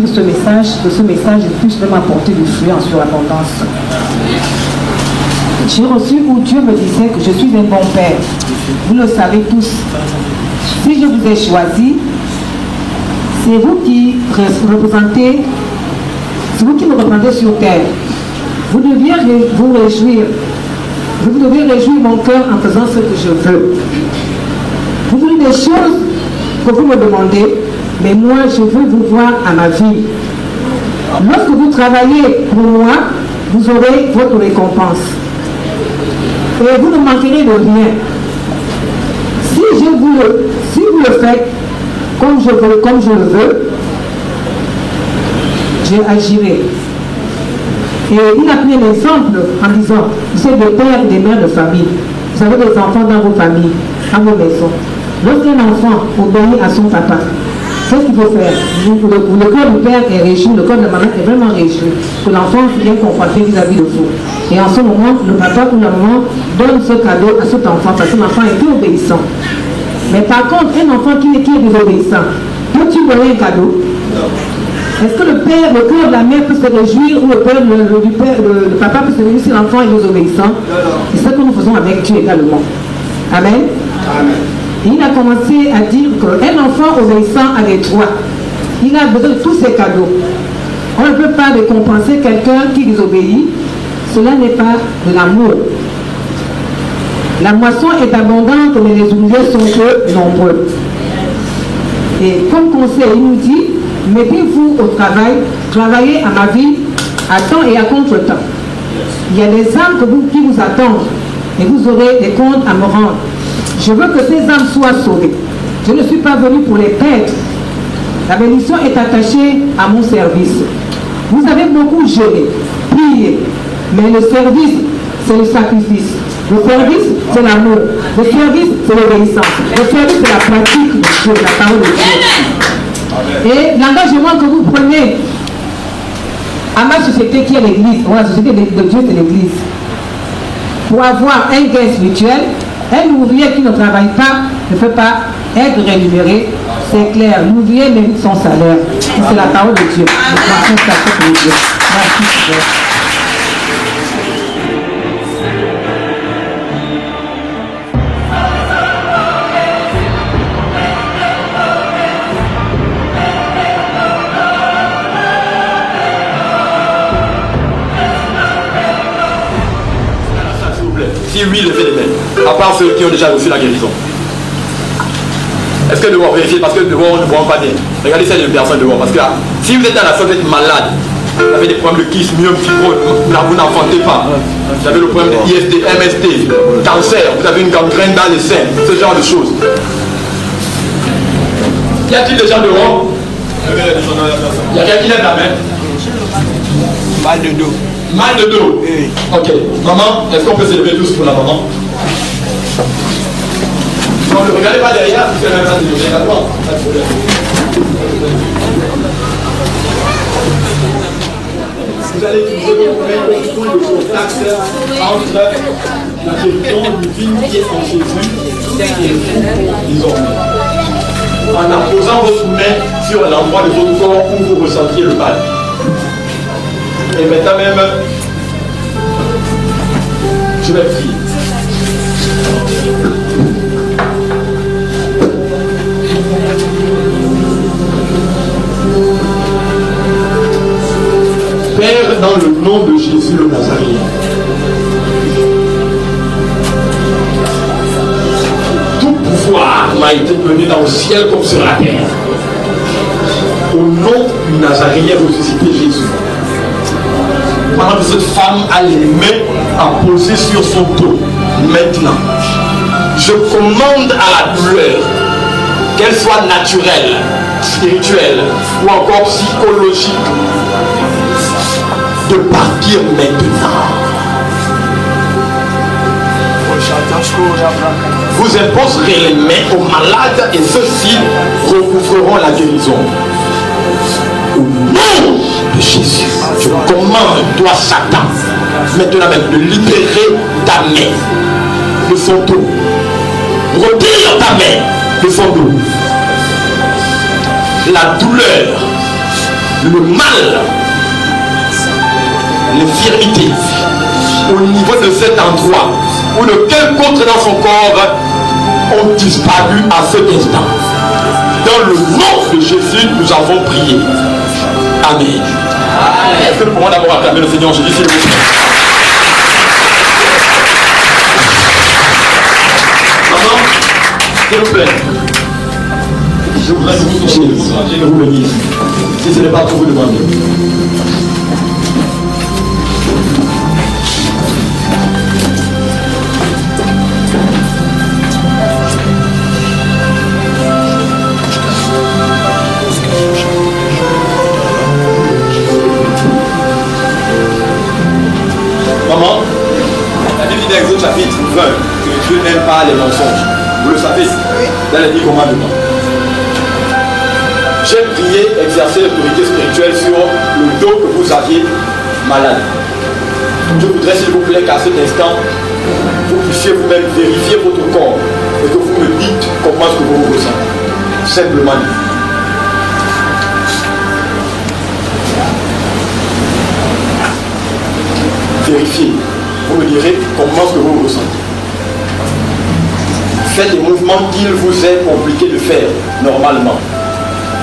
ce message, que ce message puisse vraiment apporter du fruit en surabondance. J'ai reçu où Dieu me disait que je suis un bon père. Vous le savez tous. Si je vous ai choisi, c'est vous qui représentez, c'est vous qui me représentez sur terre. Vous deviez vous réjouir. Vous devez réjouir mon cœur en faisant ce que je veux. Vous voulez des choses que vous me demandez, mais moi je veux vous voir à ma ville. Lorsque vous travaillez pour moi, vous aurez votre récompense. Et vous ne manquerez de rien. Si vous le faites comme je le veux, j'agirai. Et il a pris un exemple en disant, vous êtes des pères et des mères de famille. Vous avez des enfants dans vos familles, dans vos maisons. Lorsqu'un enfant obéit à son papa, qu'est-ce qu'il faut faire? Le cœur du père est réjoui, le cœur de la maman est vraiment réjoui. Que l'enfant se bien comporté vis-à-vis de vous. Et en ce moment, le papa ou la maman donne ce cadeau à cet enfant parce que l'enfant est plus obéissant. Mais par contre, un enfant qui est désobéissant, peux-tu donner un cadeau? Est-ce que le père, le cœur de la mère peut se réjouir ou le papa peut se réjouir si l'enfant est désobéissant? C'est ce que nous faisons avec Dieu également. Amen. Amen. Et il a commencé à dire qu'un enfant obéissant a des droits. Il a besoin de tous ces cadeaux. On ne peut pas récompenser quelqu'un qui désobéit. Cela n'est pas de l'amour. La moisson est abondante, mais les ouvriers sont peu nombreux. Et comme conseil, il nous dit, mettez-vous au travail, travaillez à ma vie, à temps et à contre-temps. Il y a des âmes qui vous attendent, et vous aurez des comptes à me rendre. Je veux que ces âmes soient sauvées. Je ne suis pas venu pour les perdre. La bénédiction est attachée à mon service. Vous avez beaucoup géré, prié, mais le service, c'est le sacrifice. Le service, c'est l'amour. Le service, c'est l'obéissance. Le service, c'est la pratique de Dieu, la parole de Dieu. Et l'engagement que vous prenez à ma société qui est l'Église, la société de Dieu, c'est l'Église, pour avoir un gain spirituel, un ouvrier qui ne travaille pas ne peut pas être rémunéré. C'est clair, l'ouvrier mérite son salaire. C'est la parole de Dieu. Merci. Si oui, levez les mains. À part ceux qui ont déjà reçu la guérison. Est-ce que devant vérifier? Parce que devant on ne voit pas bien. Regardez celles personnes devant. Parce que là, si vous êtes dans la sauce, vous êtes malade. Vous avez des problèmes de kyste, myome, fibrome, là vous n'enfantez pas. Vous avez le problème de IST, MST, cancer, vous avez une gangrène dans les seins, ce genre de choses. Y a-t-il des gens devant? Y a quelqu'un qui lève la main? Mal de dos. Mal de dos? Oui. Ok. Maman, est-ce qu'on peut s'élever tous pour la maman? Non, ne regardez pas derrière, parce que la main c'est obligatoire. Pas de problème. Vous allez utiliser le point de contact entre la guérison divine qui est en Jésus et vous, disons. En apposant votre main sur l'endroit de votre corps où vous ressentiez le mal. Et maintenant même, je vais prier. Père, dans le nom de Jésus le Nazaréen, tout pouvoir m'a été donné dans le ciel comme sur la terre. Au nom du Nazaréen ressuscité Jésus. Pendant que cette femme a les mains à poser sur son dos, maintenant, je commande à la douleur, qu'elle soit naturelle, spirituelle ou encore psychologique, de partir maintenant. Vous imposerez les mains aux malades et ceux-ci recouvreront la guérison. Au nom de Jésus, je commande, toi Satan, maintenant même de libérer ta main de son dos. Retire ta main de son dos. La douleur, le mal, l'infirmité au niveau de cet endroit ou de quelque autre dans son corps ont disparu à cet instant. Dans le nom de Jésus, nous avons prié. Amen. Est-ce que nous pouvons d'abord acclamer le Seigneur Jésus, s'il vous plaît? Maman, s'il vous plaît. Je voudrais que vous touchiez, que vous veniez. Si ce n'est pas trop, vous demandez. Maman, la Bible d'Exode chapitre 20, que Dieu n'aime pas les mensonges. Vous le savez, dans les 10 commandements. J'ai prié, exercer l'autorité spirituelle sur le dos que vous aviez malade. Je voudrais s'il vous plaît qu'à cet instant, vous puissiez vous-même vérifier votre corps et que vous me dites comment est-ce que vous vous ressentez. Simplement. Vérifiez. Vous me direz comment est-ce que vous vous ressentez. Faites des mouvements qu'il vous est compliqué de faire normalement.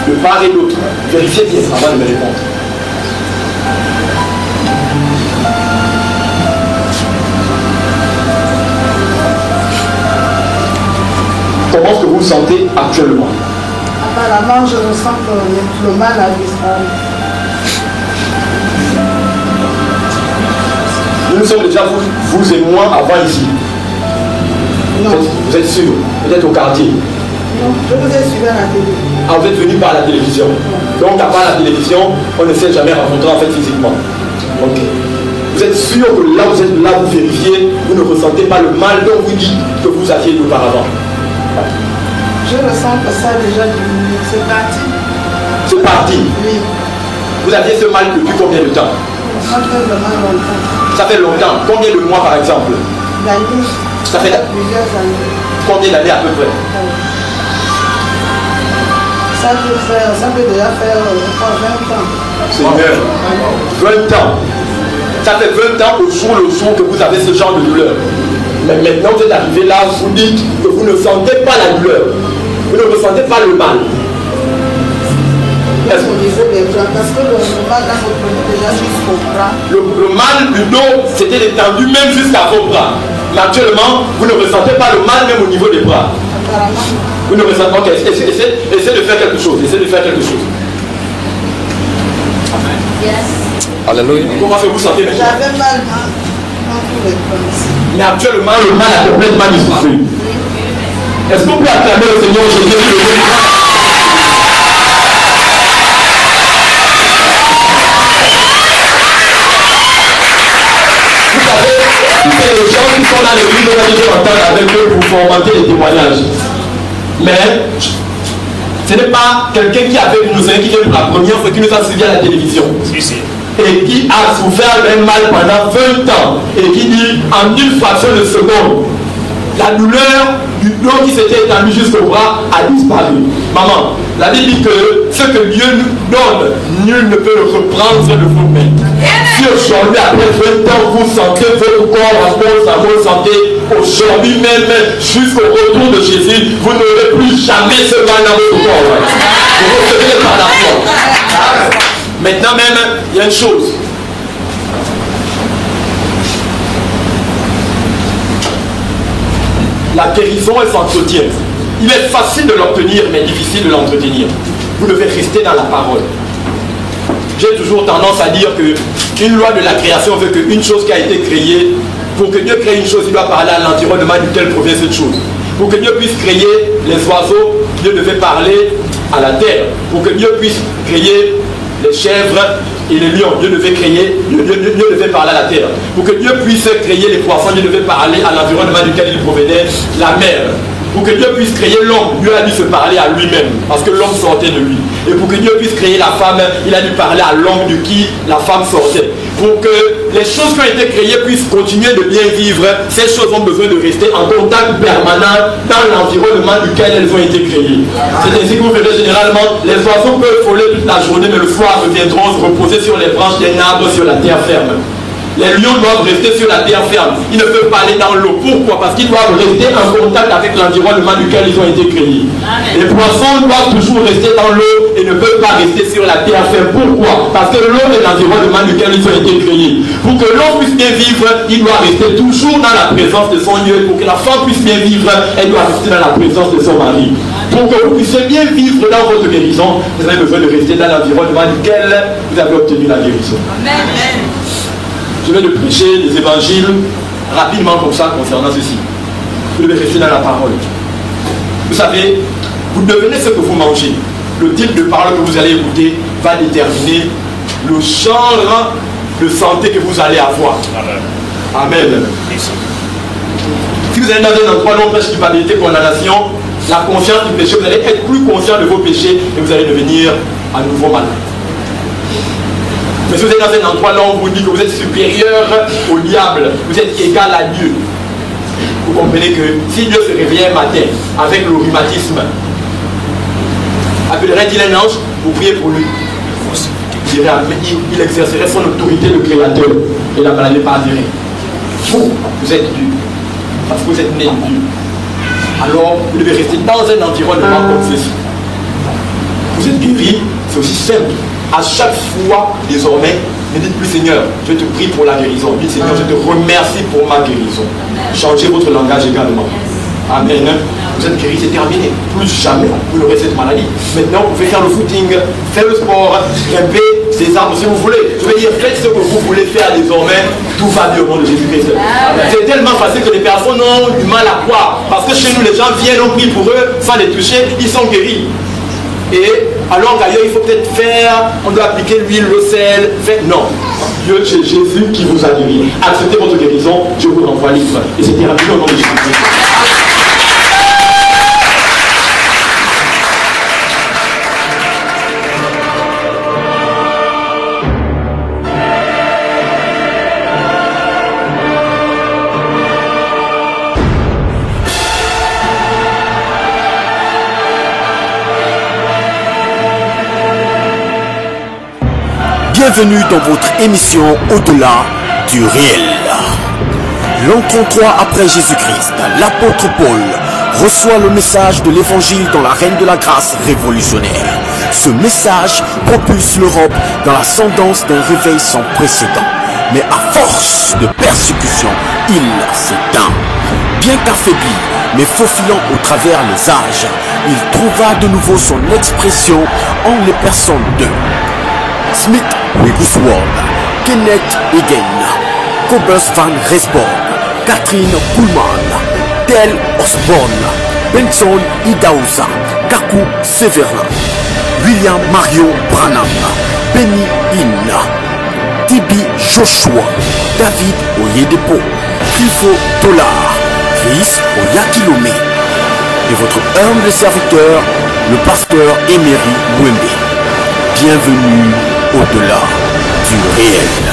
De part et d'autre. Vérifiez bien avant de me répondre. Comment est-ce que vous vous sentez actuellement? Apparemment, je ressens que le mal a disparu. Nous sommes déjà, vous et moi, avant ici. Non. Vous êtes sûr? Peut-être au quartier. Non, je vous ai suivi à la télé. Ah, vous êtes venu par la télévision. Donc, à part la télévision, on ne s'est jamais rencontré en fait physiquement. Ok. Vous êtes sûr que là, vous êtes là, vous vérifiez, vous ne ressentez pas le mal dont vous dites que vous aviez auparavant. Je ressens que ça a déjà diminué. C'est parti. C'est parti. Oui. Vous aviez ce mal depuis combien de temps? Ça fait vraiment longtemps. Ça fait longtemps. Combien de mois par exemple? D'années. Ça fait plusieurs années. Combien d'années à peu près? Ça peut déjà faire 20 ans. Seigneur, 20 ans. Ça fait 20 ans au jour que vous avez ce genre de douleur. Mais maintenant vous êtes arrivé là, vous dites que vous ne sentez pas la douleur. Vous ne ressentez pas le mal. Parce que le mal dans votre dos déjà jusqu'au bras. Le mal du dos c'était étendu même jusqu'à vos bras. Mais actuellement, vous ne ressentez pas le mal même au niveau des bras. Vous ne ressentez pas. Ok, essayez de faire quelque chose. Essayez de faire quelque chose. Yes. Alléluia. Comment est-ce que vous sentez maintenant? J'avais mal dans tous les points. Mais actuellement, le mal a complètement disparu. Est-ce qu'on peut acclamer le Seigneur Jésus? C'est les gens qui sont dans l'église, on a déjà entendu avec eux pour fomenter les témoignages. Mais ce n'est pas quelqu'un qui avait nous qui vient pour la première fois, qui nous a suivi à la télévision. Et qui a souffert d'un mal pendant 20 ans. Et qui dit en une fraction de seconde, la douleur du dos qui s'était étendue jusqu'au bras a disparu. Maman, la Bible dit que ce que Dieu nous donne, nul ne peut le reprendre de vous-même. Si aujourd'hui, après 20 ans, vous sentez votre corps en bonne santé, aujourd'hui même, jusqu'au retour de Jésus, vous n'aurez plus jamais ce mal dans votre corps. Vous recevez par la foi. Maintenant même, il y a une chose. La guérison, elle s'entretient. Il est facile de l'obtenir, mais difficile de l'entretenir. Vous devez rester dans la parole. J'ai toujours tendance à dire qu'une loi de la création veut qu'une chose qui a été créée, pour que Dieu crée une chose, il doit parler à l'environnement duquel provient cette chose. Pour que Dieu puisse créer les oiseaux, Dieu devait parler à la terre. Pour que Dieu puisse créer les chèvres et les lions, Dieu devait parler à la terre. Pour que Dieu puisse créer les poissons, Dieu devait parler à l'environnement duquel il provenait, la mer. Pour que Dieu puisse créer l'homme, Dieu a dû se parler à lui-même, parce que l'homme sortait de lui. Et pour que Dieu puisse créer la femme, il a dû parler à l'homme de qui la femme sortait. Pour que les choses qui ont été créées puissent continuer de bien vivre, ces choses ont besoin de rester en contact permanent dans l'environnement duquel elles ont été créées. C'est ainsi que vous verrez généralement, les oiseaux peuvent voler toute la journée, mais le soir reviendront se reposer sur les branches d'un arbre sur la terre ferme. Les lions doivent rester sur la terre ferme. Ils ne peuvent pas aller dans l'eau. Pourquoi? Parce qu'ils doivent rester en contact avec l'environnement duquel ils ont été créés. Amen. Les poissons doivent toujours rester dans l'eau et et ne peuvent pas rester sur la terre ferme. Pourquoi? Parce que l'homme est l'environnement dans lequel ils ont été créés. Pour que l'homme puisse bien vivre, il doit rester toujours dans la présence de son Dieu. Pour que la femme puisse bien vivre, elle doit rester dans la présence de son mari. Pour que vous puissiez bien vivre dans votre guérison, vous avez besoin de rester dans l'environnement duquel vous avez obtenu la guérison. Amen. Je vais de prêcher les évangiles rapidement comme ça concernant ceci. Vous devez rester dans la parole. Vous savez, vous devenez ce que vous mangez. Le type de parole que vous allez écouter va déterminer le genre de santé que vous allez avoir. Amen. Si vous allez dans un endroit où on prêche culpabilité, condamnation, la conscience du péché, vous allez être plus conscient de vos péchés et vous allez devenir à nouveau malade. Mais si vous êtes dans un endroit là où on vous dit que vous êtes supérieur au diable, vous êtes égal à Dieu, vous comprenez que si Dieu se réveillait un matin avec le rhumatisme, appellerait-il un ange, vous priez pour lui. Il exercerait son autorité de créateur et la maladie n'est pas avérée. Vous êtes Dieu, parce que vous êtes né de Dieu. Alors vous devez rester dans un environnement comme ceci. Vous êtes guéri, c'est aussi simple. À chaque fois, désormais, ne dites plus Seigneur, je te prie pour la guérison. Dites Seigneur, je te remercie pour ma guérison. Changez votre langage également. Amen. Vous êtes guéri, c'est terminé. Plus jamais vous n'aurez cette maladie. Maintenant, vous pouvez faire le footing, faire le sport, grimper des arbres si vous voulez. Je veux dire, faites ce que vous voulez faire désormais. Tout va bien au nom de Jésus-Christ. C'est tellement facile que les personnes ont du mal à croire. Parce que chez nous, les gens viennent, on prie pour eux, sans les toucher, ils sont guéris. Et alors qu'ailleurs, il faut peut-être faire, on doit appliquer l'huile, le sel. Non. Dieu, c'est Jésus qui vous a guéri. Acceptez votre guérison, je vous renvoie libre. Et c'est terminé au nom de Jésus-Christ. Bienvenue dans votre émission Au-delà du réel. L'an 33 après Jésus-Christ, l'apôtre Paul reçoit le message de l'évangile dans l'arène de la grâce révolutionnaire. Ce message propulse l'Europe dans l'ascendance d'un réveil sans précédent. Mais à force de persécution, il s'éteint. Bien qu'affaibli, mais faufilant au travers les âges, il trouva de nouveau son expression en les personnes de Smith Wigglesworth, Kenneth Hagin, Cobus Van Resborn, Catherine Kuhlman, Tel Osborne, Benson Idahosa, Kaku Severin, William Marion Branham, Benny Hinn, Tibi Joshua, David Oyedepo, Cliffo Tolar, Chris Oyakilome et votre humble serviteur, le pasteur Emery Wembe. Bienvenue au-delà du réel.